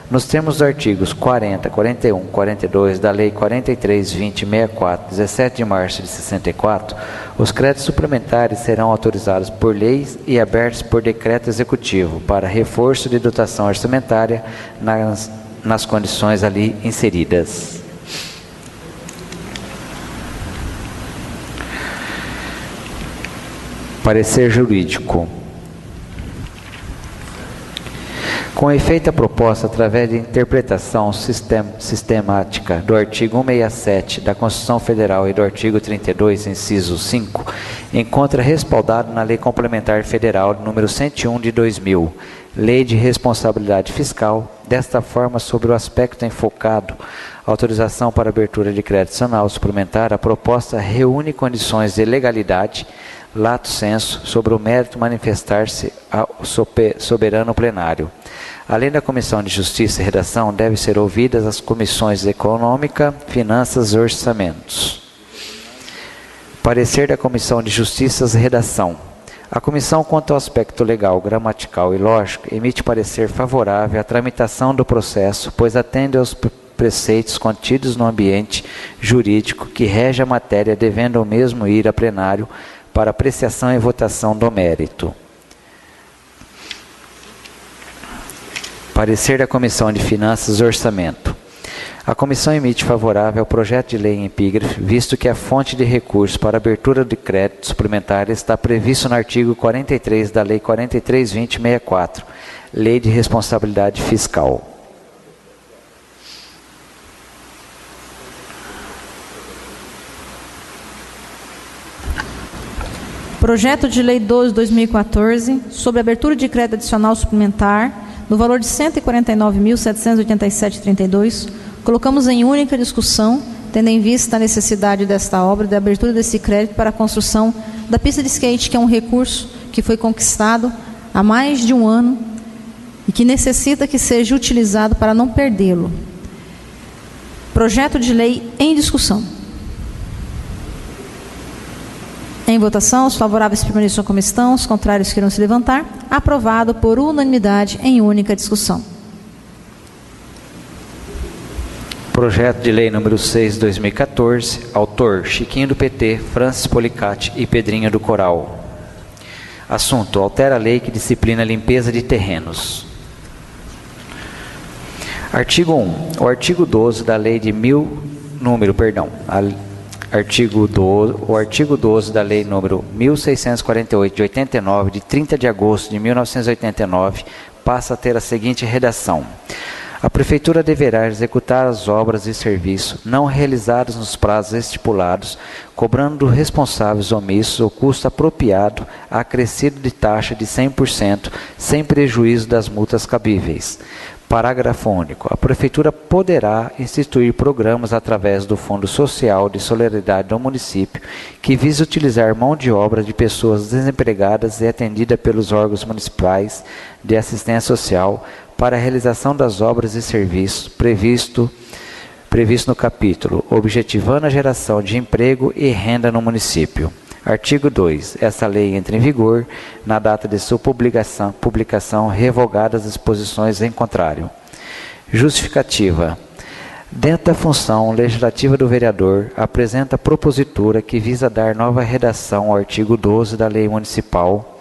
S3: Nos termos dos artigos 40, 41, 42 da Lei 43.2064, 17 de março de 64, os créditos suplementares serão autorizados por leis e abertos por decreto executivo para reforço de dotação orçamentária nas condições ali inseridas. Parecer jurídico. Com efeito a proposta, através de interpretação sistemática do artigo 167 da Constituição Federal e do artigo 32, inciso 5, encontra respaldado na Lei Complementar Federal número 101 de 2000, Lei de Responsabilidade Fiscal. Desta forma, sobre o aspecto enfocado, autorização para abertura de crédito adicional suplementar, a proposta reúne condições de legalidade, lato sensu, sobre o mérito manifestar-se ao soberano plenário. Além da Comissão de Justiça e Redação, devem ser ouvidas as Comissões Econômica, Finanças e Orçamentos. Parecer da Comissão de Justiça e Redação. A Comissão, quanto ao aspecto legal, gramatical e lógico, emite parecer favorável à tramitação do processo, pois atende aos preceitos contidos no ambiente jurídico que rege a matéria, devendo o mesmo ir a plenário para apreciação e votação do mérito. Parecer da Comissão de Finanças e Orçamento. A comissão emite favorável ao projeto de lei em epígrafe, visto que a fonte de recursos para abertura de crédito suplementar está previsto no artigo 43 da Lei 43.2064, Lei de Responsabilidade Fiscal.
S1: Projeto de Lei 12/2014, sobre abertura de crédito adicional suplementar, no valor de R$ 149.787,32, colocamos em única discussão, tendo em vista a necessidade desta obra, da abertura desse crédito para a construção da pista de skate, que é um recurso que foi conquistado há mais de um ano e que necessita que seja utilizado para não perdê-lo. Projeto de lei em discussão. Em votação, os favoráveis permaneçam como estão, os contrários queiram se levantar. Aprovado por unanimidade em única discussão.
S3: Projeto de lei número 6/2014, autor Chiquinho do PT, Francis Policati e Pedrinho do Coral. Assunto: altera a lei que disciplina a limpeza de terrenos. Artigo 1. O artigo 12 da lei de O artigo 12 da Lei número 1648, de 89, de 30 de agosto de 1989, passa a ter a seguinte redação. A Prefeitura deverá executar as obras e serviços não realizados nos prazos estipulados, cobrando dos responsáveis omissos o custo apropriado acrescido de taxa de 100%, sem prejuízo das multas cabíveis. Parágrafo único. A Prefeitura poderá instituir programas através do Fundo Social de Solidariedade do município, que visa utilizar mão de obra de pessoas desempregadas e atendida pelos órgãos municipais de assistência social para a realização das obras e serviços previsto no capítulo, objetivando a geração de emprego e renda no município. Artigo 2. Essa lei entra em vigor na data de sua publicação, revogadas as disposições em contrário. Justificativa. Dentro da função legislativa do vereador, apresenta propositura que visa dar nova redação ao artigo 12 da Lei Municipal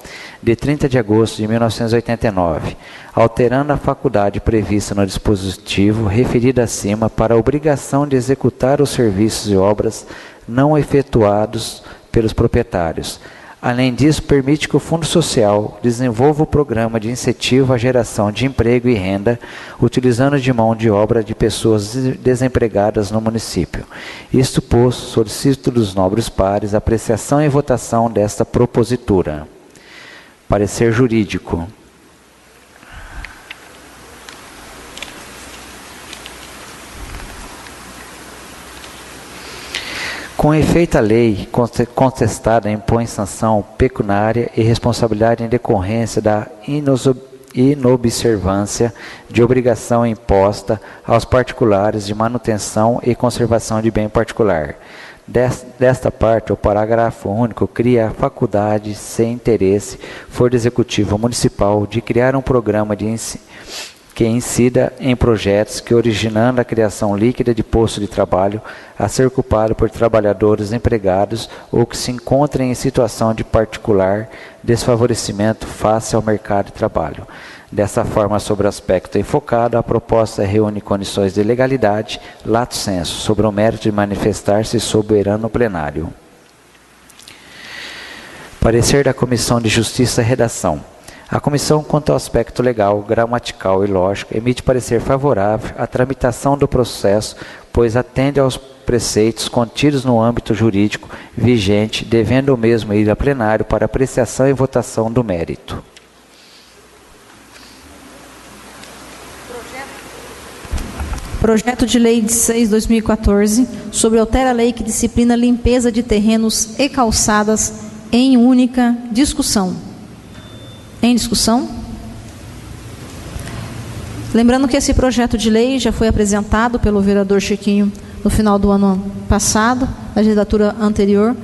S3: de 30 de agosto de 1989, alterando a faculdade prevista no dispositivo referido acima para a obrigação de executar os serviços e obras não efetuados pelos proprietários. Além disso, permite que o Fundo Social desenvolva o programa de incentivo à geração de emprego e renda, utilizando de mão de obra de pessoas desempregadas no município. Isto posto, solicito dos nobres pares a apreciação e votação desta propositura. Parecer jurídico. Com efeito, a lei contestada impõe sanção pecuniária e responsabilidade em decorrência da inobservância de obrigação imposta aos particulares de manutenção e conservação de bem particular. Desta parte, o parágrafo único cria a faculdade, sem interesse, for do Executivo Municipal, de criar um programa que incida em projetos que, originando a criação líquida de posto de trabalho a ser ocupado por trabalhadores empregados ou que se encontrem em situação de particular desfavorecimento face ao mercado de trabalho. Dessa forma, sobre o aspecto enfocado, a proposta reúne condições de legalidade, lato sensu, sobre o mérito de manifestar-se soberano plenário. Parecer da Comissão de Justiça e Redação. A comissão, quanto ao aspecto legal, gramatical e lógico, emite parecer favorável à tramitação do processo, pois atende aos preceitos contidos no âmbito jurídico vigente, devendo o mesmo ir a plenário para apreciação e votação do mérito.
S1: Projeto de Lei 16/2014, sobre altera a lei que disciplina limpeza de terrenos e calçadas, em única discussão. Em discussão? Lembrando que esse projeto de lei já foi apresentado pelo vereador Chiquinho no final do ano passado, na legislatura anterior,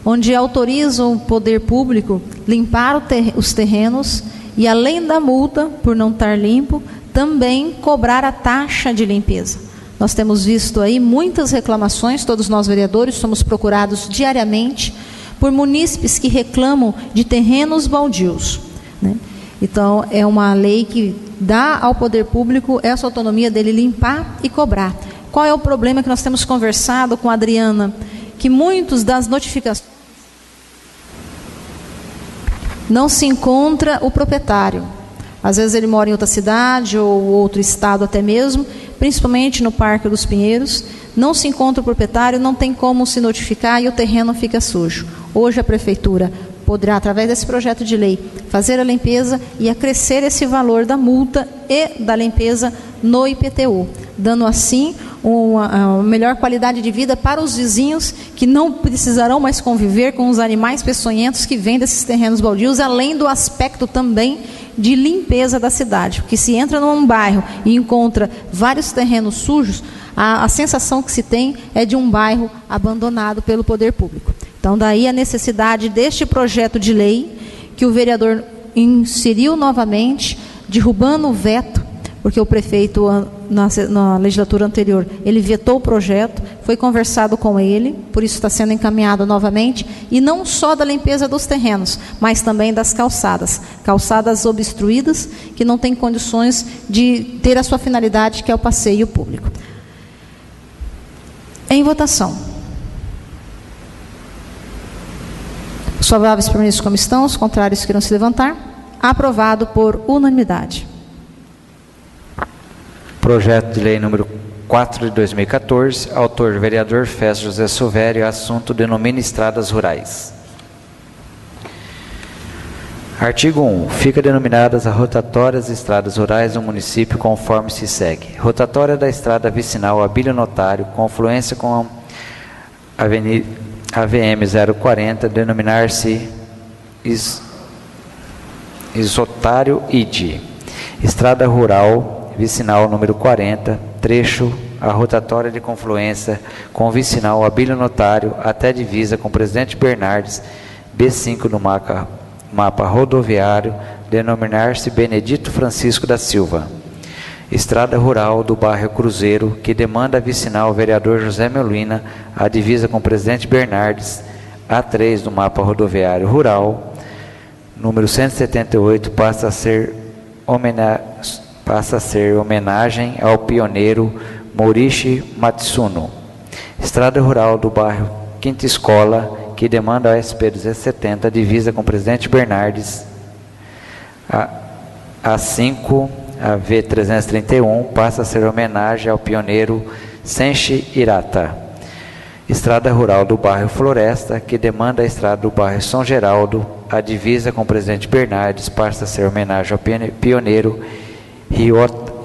S1: onde autoriza o poder público limpar os terrenos e, além da multa por não estar limpo, também cobrar a taxa de limpeza. Nós temos visto aí muitas reclamações, todos nós vereadores somos procurados diariamente por munícipes que reclamam de terrenos baldios, né? Então, é uma lei que dá ao poder público essa autonomia dele limpar e cobrar. Qual é o problema que nós temos conversado com a Adriana? Que muitos das notificações não se encontra o proprietário. Às vezes ele mora em outra cidade ou outro estado até mesmo, principalmente no Parque dos Pinheiros, não se encontra o proprietário, não tem como se notificar e o terreno fica sujo. Hoje a Prefeitura poderá, através desse projeto de lei, fazer a limpeza e acrescer esse valor da multa e da limpeza no IPTU, dando assim uma melhor qualidade de vida para os vizinhos que não precisarão mais conviver com os animais peçonhentos que vêm desses terrenos baldios, além do aspecto também de limpeza da cidade. Porque se entra num bairro e encontra vários terrenos sujos, a sensação que se tem é de um bairro abandonado pelo poder público. Então, daí a necessidade deste projeto de lei, que o vereador inseriu novamente, derrubando o veto, porque o prefeito, na legislatura anterior, ele vetou o projeto, foi conversado com ele, por isso está sendo encaminhado novamente, e não só da limpeza dos terrenos, mas também das calçadas. Calçadas obstruídas, que não têm condições de ter a sua finalidade, que é o passeio público. Em votação. Os favoráveis permaneçam como estão, os contrários queiram se levantar. Aprovado por unanimidade.
S3: Projeto de lei número 4 de 2014, autor vereador Festo José Silvério, assunto denomina estradas rurais. Artigo 1. Fica denominadas as rotatórias estradas rurais do município conforme se segue. Rotatória da estrada vicinal Abílio Notário, confluência com a AVM 040, denominar-se Isotário ID. Estrada rural vicinal número 40, trecho a rotatória de confluência com o vicinal Abílio Notário até divisa com Presidente Bernardes, B5 no mapa rodoviário, denominar-se Benedito Francisco da Silva. Estrada rural do bairro Cruzeiro, que demanda a vicinal vereador José Melina, a divisa com Presidente Bernardes, A3 do mapa rodoviário rural, número 178, passa a ser homenagem ao pioneiro Morishi Matsuno. Estrada rural do bairro Quinta Escola, que demanda a SP 270, divisa com Presidente Bernardes, A5, a V331, passa a ser homenagem ao pioneiro Senshi Hirata. Estrada rural do bairro Floresta, que demanda a estrada do bairro São Geraldo, a divisa com Presidente Bernardes, passa a ser homenagem ao pioneiro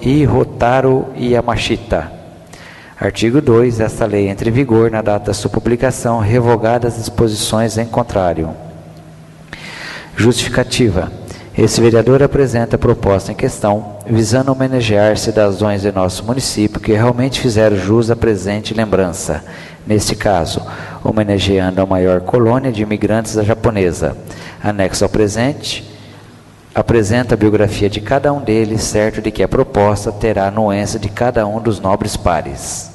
S3: Hirotaro Yamashita. Artigo 2. Esta lei entra em vigor na data da sua publicação, revogadas as disposições em contrário. Justificativa. Esse vereador apresenta a proposta em questão, visando homenagear cidadãos de nosso município que realmente fizeram jus à presente lembrança. Neste caso, homenageando a maior colônia de imigrantes da japonesa. Anexo ao presente, apresenta a biografia de cada um deles, certo de que a proposta terá a anuência de cada um dos nobres pares.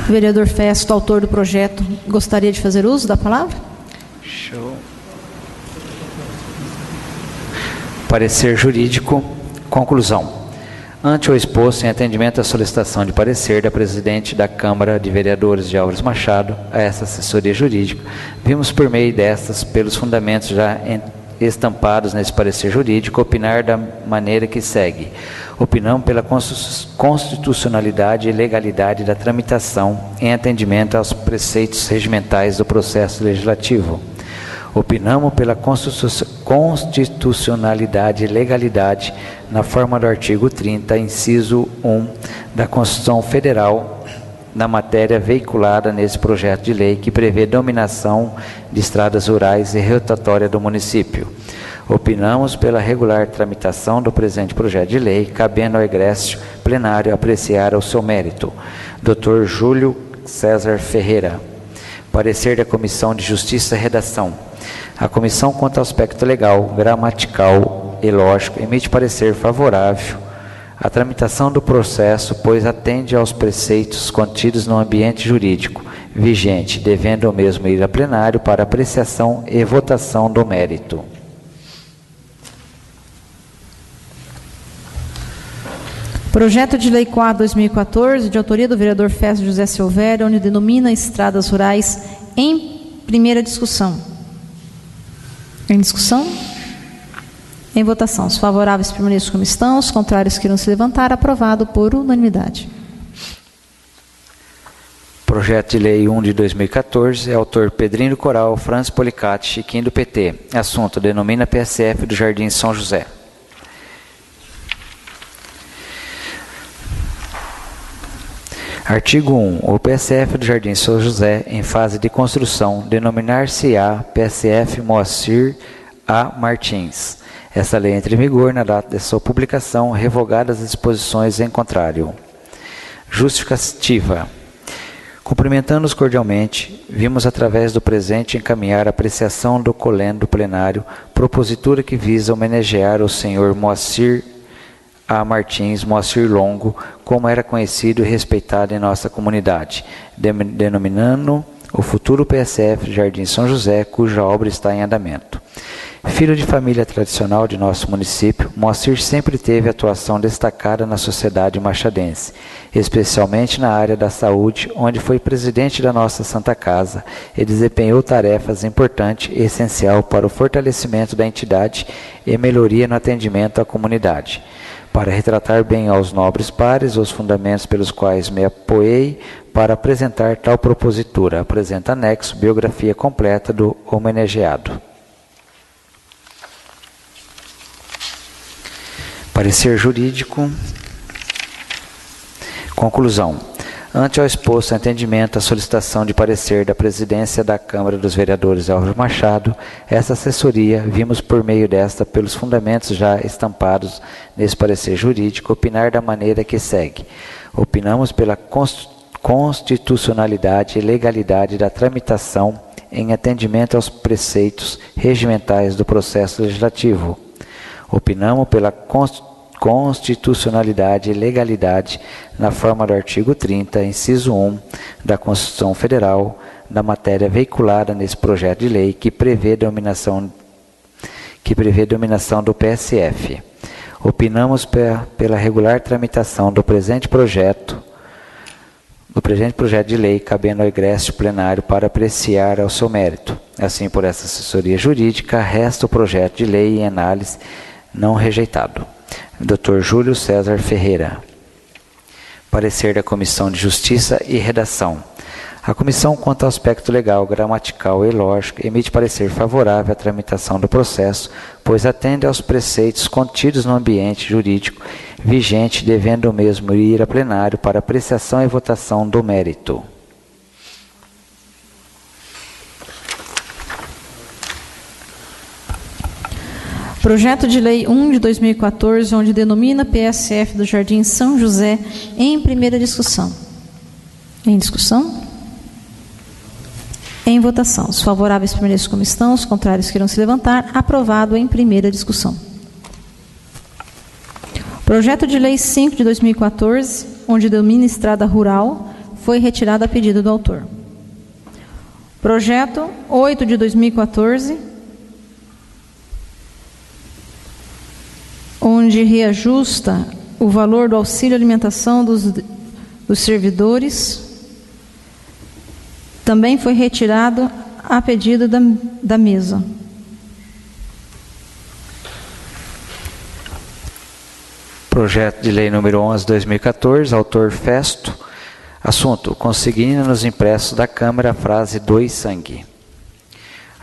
S1: O vereador Festo, autor do projeto, gostaria de fazer uso da palavra?
S3: Show. Parecer jurídico. Conclusão. Ante o exposto, em atendimento à solicitação de parecer da presidente da Câmara de Vereadores de Álvares Machado, a essa assessoria jurídica, vimos por meio destas, pelos fundamentos já estampados nesse parecer jurídico, opinar da maneira que segue. Opinamos pela constitucionalidade e legalidade da tramitação em atendimento aos preceitos regimentais do processo legislativo. Opinamos pela constitucionalidade e legalidade na forma do artigo 30, inciso 1 da Constituição Federal, na matéria veiculada nesse projeto de lei que prevê dominação de estradas rurais e rotatória do município. Opinamos pela regular tramitação do presente projeto de lei, cabendo ao egresso plenário apreciar o seu mérito. Dr. Júlio César Ferreira. Parecer da Comissão de Justiça e Redação. A comissão, quanto ao aspecto legal, gramatical e lógico, emite parecer favorável à tramitação do processo, pois atende aos preceitos contidos no ambiente jurídico vigente, devendo o mesmo ir a plenário para apreciação e votação do mérito.
S1: Projeto de Lei 4/2014, de autoria do vereador Festo José Silvério, onde denomina estradas rurais, em primeira discussão. Em discussão? Em votação. Os favoráveis permaneçam como estão, os contrários que irão se levantar. Aprovado por unanimidade.
S3: Projeto de Lei 1 de 2014, autor Pedrinho Coral, Francis Policati, Chiquinho do PT. Assunto: denomina PSF do Jardim São José. Artigo 1. O PSF do Jardim São José, em fase de construção, denominar-se-á PSF Moacir A. Martins. Essa lei entra em vigor na data de sua publicação, revogadas as disposições em contrário. Justificativa. Cumprimentando-os cordialmente, vimos através do presente encaminhar a apreciação do colendo plenário, propositura que visa homenagear o senhor Moacir A. Martins, Moacir Longo, como era conhecido e respeitado em nossa comunidade, denominando o futuro PSF Jardim São José, cuja obra está em andamento. Filho de família tradicional de nosso município, Moacir sempre teve atuação destacada na sociedade machadense, especialmente na área da saúde, onde foi presidente da nossa Santa Casa e desempenhou tarefas importantes e essencial para o fortalecimento da entidade e melhoria no atendimento à comunidade. Para retratar bem aos nobres pares os fundamentos pelos quais me apoiei para apresentar tal propositura, apresenta anexo biografia completa do homenageado. Parecer jurídico. Conclusão. Ante ao exposto entendimento a solicitação de parecer da presidência da Câmara dos Vereadores Álvaro Machado, essa assessoria, vimos por meio desta, pelos fundamentos já estampados nesse parecer jurídico, opinar da maneira que segue. Opinamos pela constitucionalidade e legalidade da tramitação em atendimento aos preceitos regimentais do processo legislativo. Opinamos pela constitucionalidade e legalidade na forma do artigo 30, inciso 1 da Constituição Federal, da matéria veiculada nesse projeto de lei que prevê dominação do PSF. Opinamos pela regular tramitação do presente projeto de lei, cabendo ao egresso plenário para apreciar ao seu mérito. Assim, por essa assessoria jurídica, resta o projeto de lei em análise não rejeitado. Dr. Júlio César Ferreira. Parecer da Comissão de Justiça e Redação. A comissão, quanto ao aspecto legal, gramatical e lógico, emite parecer favorável à tramitação do processo, pois atende aos preceitos contidos no ambiente jurídico vigente, devendo o mesmo ir a plenário para apreciação e votação do mérito.
S1: Projeto de Lei 1 de 2014, onde denomina PSF do Jardim São José, em primeira discussão. Em discussão? Em votação. Os favoráveis permaneçam como estão, os contrários queiram se levantar. Aprovado em primeira discussão. Projeto de Lei 5 de 2014, onde denomina Estrada Rural, foi retirado a pedido do autor. Projeto 8 de 2014, onde reajusta o valor do auxílio alimentação dos servidores, também foi retirado a pedido da mesa.
S3: Projeto de Lei número 11, 2014, autor Festo. Assunto: consignina nos impressos da Câmara a frase "doe sangue".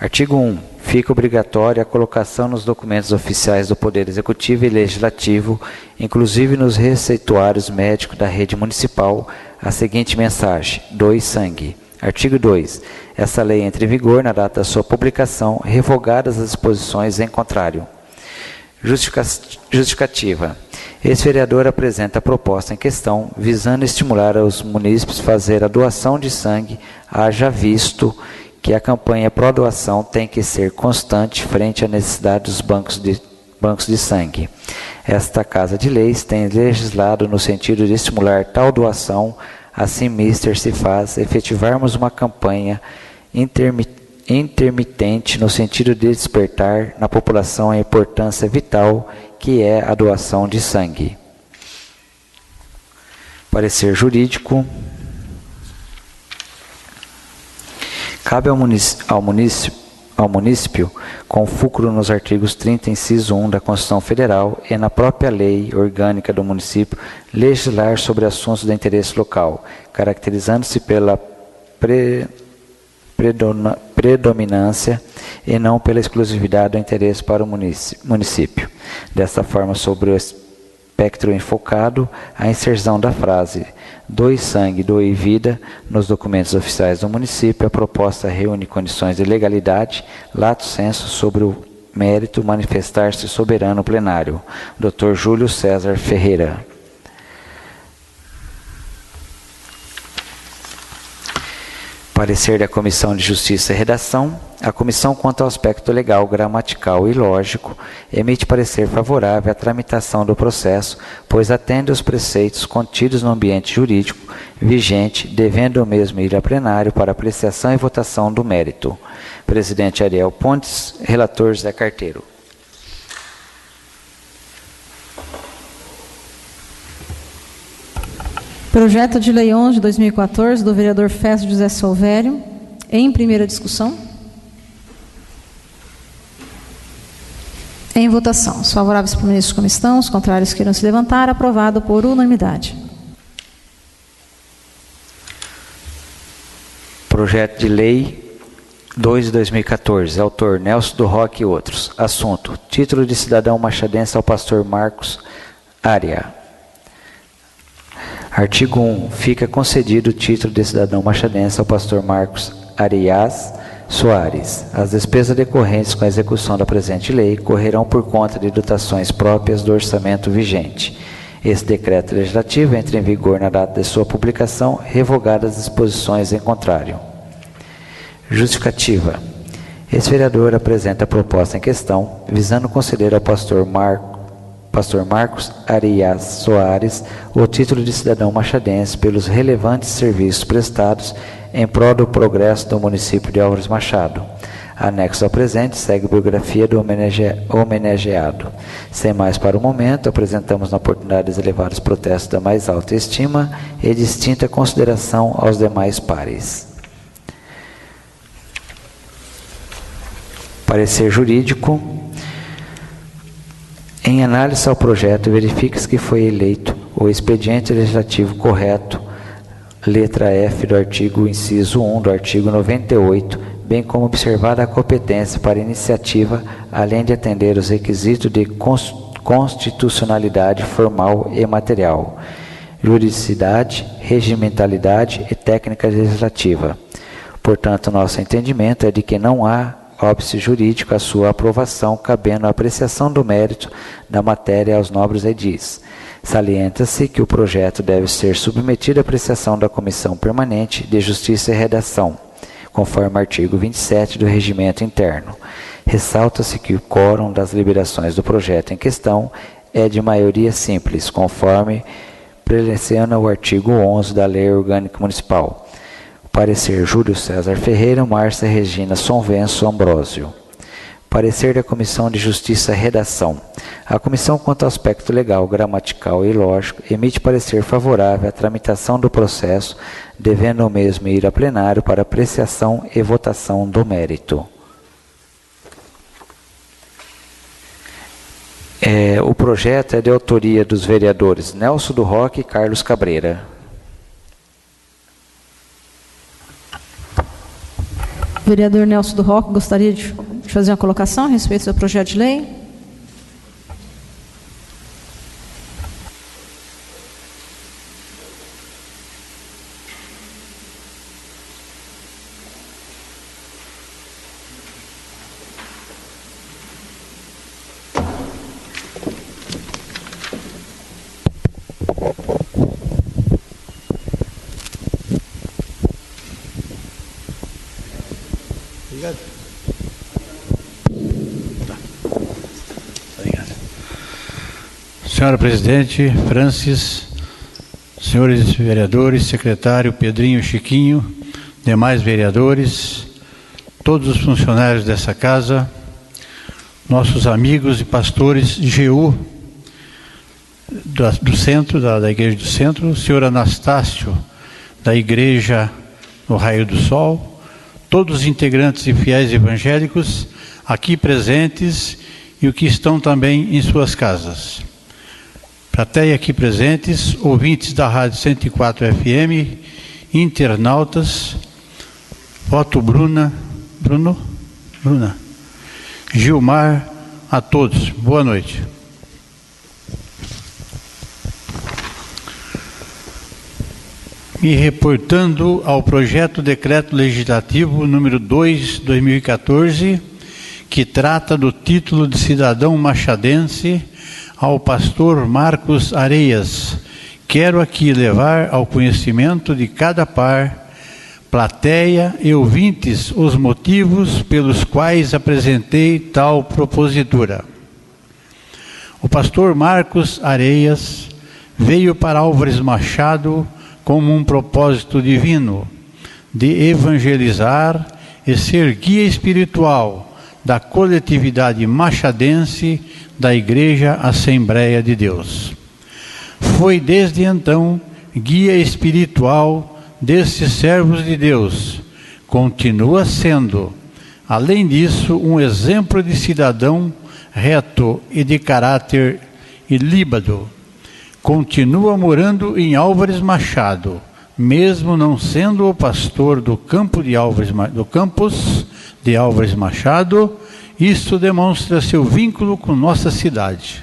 S3: Artigo 1. Fica obrigatória a colocação nos documentos oficiais do Poder Executivo e Legislativo, inclusive nos receituários médicos da rede municipal, a seguinte mensagem: doe sangue. Artigo 2. Essa lei entra em vigor na data da sua publicação, revogadas as disposições em contrário. Justificativa. Esse vereador apresenta a proposta em questão, visando estimular os munícipes a fazer a doação de sangue, haja visto que a campanha pró-doação tem que ser constante frente à necessidade dos bancos de sangue. Esta Casa de Leis tem legislado no sentido de estimular tal doação, assim mister se faz efetivarmos uma campanha intermitente no sentido de despertar na população a importância vital que é a doação de sangue. Parecer jurídico. Cabe ao município, com fulcro nos artigos 30, inciso 1 da Constituição Federal e na própria lei orgânica do município, legislar sobre assuntos de interesse local, caracterizando-se pela predominância e não pela exclusividade do interesse para o município. Dessa forma, sobre o espectro enfocado, a inserção da frase "doe sangue, doe vida" nos documentos oficiais do município, a proposta reúne condições de legalidade, lato sensu sobre o mérito manifestar-se soberano plenário. Dr. Júlio César Ferreira. Parecer da Comissão de Justiça e Redação. A comissão, quanto ao aspecto legal, gramatical e lógico, emite parecer favorável à tramitação do processo, pois atende aos preceitos contidos no ambiente jurídico vigente, devendo o mesmo ir a plenário para apreciação e votação do mérito. Presidente Ariel Pontes, relator José Carteiro.
S1: Projeto de Lei 11 de 2014, do vereador Festo José Silvério, em primeira discussão. Em votação. Os favoráveis permaneçam como estão, os contrários queiram se levantar. Aprovado por unanimidade.
S3: Projeto de Lei 2 de 2014, autor Nelson do Roque e outros. Assunto: título de cidadão machadense ao pastor Marcos Aria. Artigo 1. Fica concedido o título de cidadão machadense ao pastor Marcos Arias Soares. As despesas decorrentes com a execução da presente lei correrão por conta de dotações próprias do orçamento vigente. Esse decreto legislativo entra em vigor na data de sua publicação, revogadas as disposições em contrário. Justificativa. Esse vereador apresenta a proposta em questão, visando conceder ao pastor Marcos Arias Soares o título de cidadão machadense pelos relevantes serviços prestados em prol do progresso do município de Álvares Machado. Anexo ao presente segue a biografia do homenageado. Sem mais para o momento, apresentamos na oportunidade os elevados protestos da mais alta estima e distinta consideração aos demais pares. Parecer jurídico. Em análise ao projeto, verifica-se que foi eleito o expediente legislativo correto, letra F do artigo inciso 1 do artigo 98, bem como observada a competência para iniciativa, além de atender os requisitos de constitucionalidade formal e material, juridicidade, regimentalidade e técnica legislativa. Portanto, nosso entendimento é de que não há óbice jurídico à sua aprovação, cabendo a apreciação do mérito da matéria aos nobres edis. Salienta-se que o projeto deve ser submetido à apreciação da Comissão Permanente de Justiça e Redação, conforme artigo 27 do Regimento Interno. Ressalta-se que o quórum das deliberações do projeto em questão é de maioria simples, conforme preleciona o artigo 11 da Lei Orgânica Municipal. Parecer Júlio César Ferreira, Márcia Regina Sonvenço Ambrósio. Parecer da Comissão de Justiça e Redação. A comissão, quanto ao aspecto legal, gramatical e lógico, emite parecer favorável à tramitação do processo, devendo o mesmo ir a plenário para apreciação e votação do mérito. O projeto é de autoria dos vereadores Nelson do Roque e Carlos Cabreira.
S1: O vereador Nelson do Roque gostaria de fazer uma colocação a respeito do projeto de lei.
S6: Senhora Presidente, Francis, senhores vereadores, secretário Pedrinho, Chiquinho, demais vereadores, todos os funcionários dessa casa, nossos amigos e pastores GU do centro, da Igreja do Centro, o senhor Anastácio, da Igreja no Raio do Sol, todos os integrantes e fiéis evangélicos aqui presentes e os que estão também em suas casas. Plateia aqui presentes, ouvintes da Rádio 104 FM, internautas, voto Bruna, Gilmar, a todos, boa noite. Me reportando ao projeto Decreto Legislativo número 2, 2014, que trata do título de cidadão machadense ao pastor Marcos Arias. Quero aqui levar ao conhecimento de cada par plateia e ouvintes os motivos pelos quais apresentei tal propositura. O pastor Marcos Areias veio para Álvares Machado como um propósito divino de evangelizar e ser guia espiritual da coletividade machadense da Igreja Assembleia de Deus. Foi desde então guia espiritual desses servos de Deus. Continua sendo, além disso, um exemplo de cidadão reto e de caráter ilíbado. Continua morando em Álvares Machado, mesmo não sendo o pastor do campus de Álvares Machado. Isto demonstra seu vínculo com nossa cidade.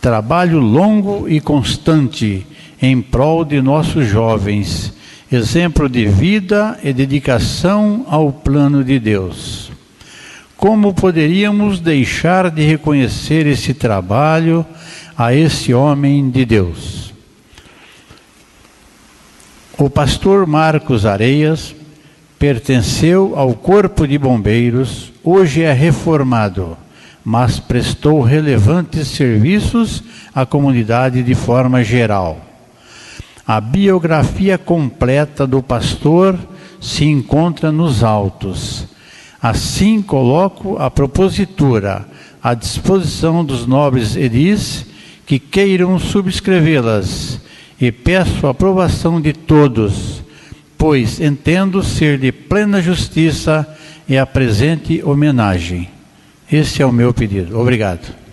S6: Trabalho longo e constante em prol de nossos jovens, exemplo de vida e dedicação ao plano de Deus. Como poderíamos deixar de reconhecer esse trabalho a esse homem de Deus? O pastor Marcos Areias pertenceu ao Corpo de Bombeiros, hoje é reformado, mas prestou relevantes serviços à comunidade de forma geral. A biografia completa do pastor se encontra nos autos. Assim coloco a propositura à disposição dos nobres edis que queiram subscrevê-las e peço a aprovação de todos, pois entendo ser de plena justiça e a presente homenagem. Esse é o meu pedido. Obrigado.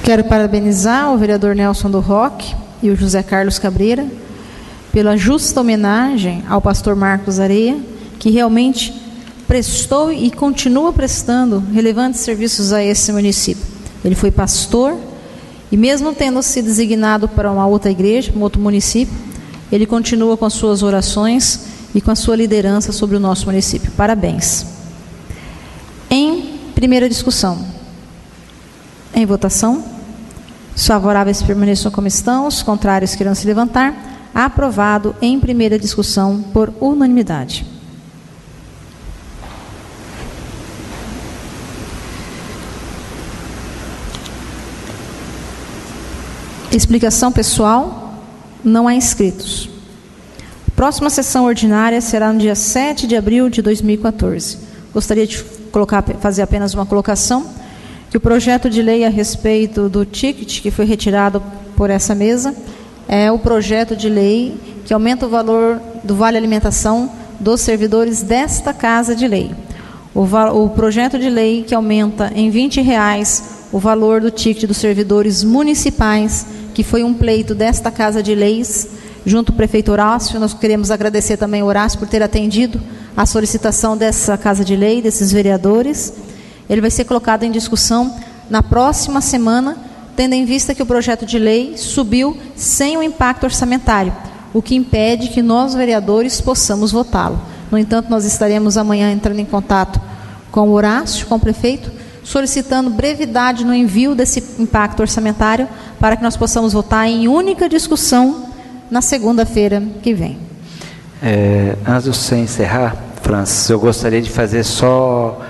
S1: Quero parabenizar o vereador Nelson do Roque e o José Carlos Cabreira pela justa homenagem ao pastor Marcos Areia, que realmente prestou e continua prestando relevantes serviços a esse município. Ele foi pastor e mesmo tendo se designado para uma outra igreja, um outro município, ele continua com as suas orações e com a sua liderança sobre o nosso município. Parabéns. Em primeira discussão, em votação, os favoráveis permaneçam como estão, os contrários queiram se levantar. Aprovado em primeira discussão por unanimidade. Explicação pessoal, não há inscritos. Próxima sessão ordinária será no dia 7 de abril de 2014. Gostaria de fazer apenas uma colocação, que o projeto de lei a respeito do ticket, que foi retirado por essa mesa, é o projeto de lei que aumenta o valor do Vale Alimentação dos servidores desta Casa de Lei. O projeto de lei que aumenta em R$20 o valor do ticket dos servidores municipais, que foi um pleito desta Casa de Leis, junto ao prefeito Horácio. Nós queremos agradecer também ao Horácio por ter atendido a solicitação dessa Casa de Lei, desses vereadores. Ele vai ser colocado em discussão na próxima semana, tendo em vista que o projeto de lei subiu sem o impacto orçamentário, o que impede que nós, vereadores, possamos votá-lo. No entanto, nós estaremos amanhã entrando em contato com o Horácio, com o prefeito, solicitando brevidade no envio desse impacto orçamentário, para que nós possamos votar em única discussão na segunda-feira que vem.
S3: Antes de você encerrar, Francis, eu gostaria de fazer só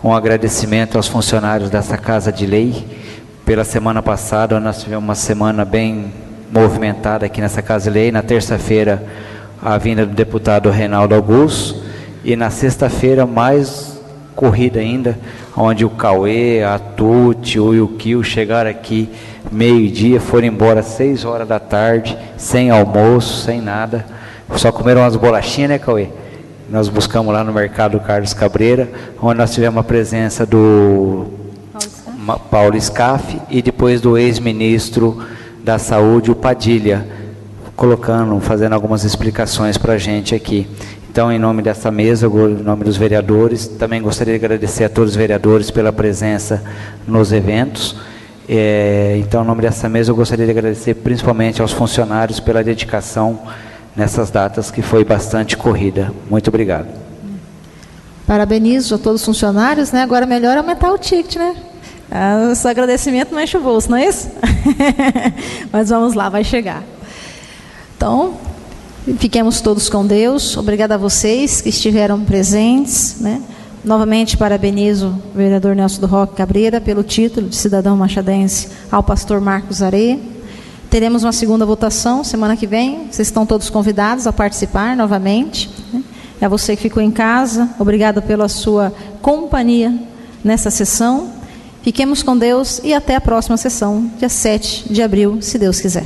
S3: um agradecimento aos funcionários dessa Casa de Lei. Pela semana passada, nós tivemos uma semana bem movimentada aqui nessa Casa de Lei. Na terça-feira, a vinda do deputado Reinaldo Augusto, e na sexta-feira, mais corrida ainda, onde o Cauê, a Tuti, o Yukio chegaram aqui meio-dia, foram embora às 6 horas da tarde, sem almoço, sem nada, só comeram umas bolachinhas, né, Cauê? Nós buscamos lá no mercado Carlos Cabreira, onde nós tivemos a presença do Paulo Scaff e depois do ex-ministro da Saúde, o Padilha, fazendo algumas explicações para a gente aqui. Então, em nome dessa mesa, em nome dos vereadores, também gostaria de agradecer a todos os vereadores pela presença nos eventos. Então, em nome dessa mesa, eu gostaria de agradecer principalmente aos funcionários pela dedicação nessas datas que foi bastante corrida. Muito obrigado.
S1: Parabenizo a todos os funcionários, né? Agora melhor aumentar o ticket, né? Esse agradecimento não enche o bolso, não é isso? Mas vamos lá, vai chegar. Então, fiquemos todos com Deus. Obrigada a vocês que estiveram presentes, né? Novamente parabenizo o vereador Nelson do Roque Cabreira pelo título de cidadão machadense ao pastor Marcos Areia. Teremos uma segunda votação semana que vem. Vocês estão todos convidados a participar novamente, né? É você que ficou em casa, obrigado pela sua companhia nessa sessão. Fiquemos com Deus e até a próxima sessão, dia 7 de abril, se Deus quiser.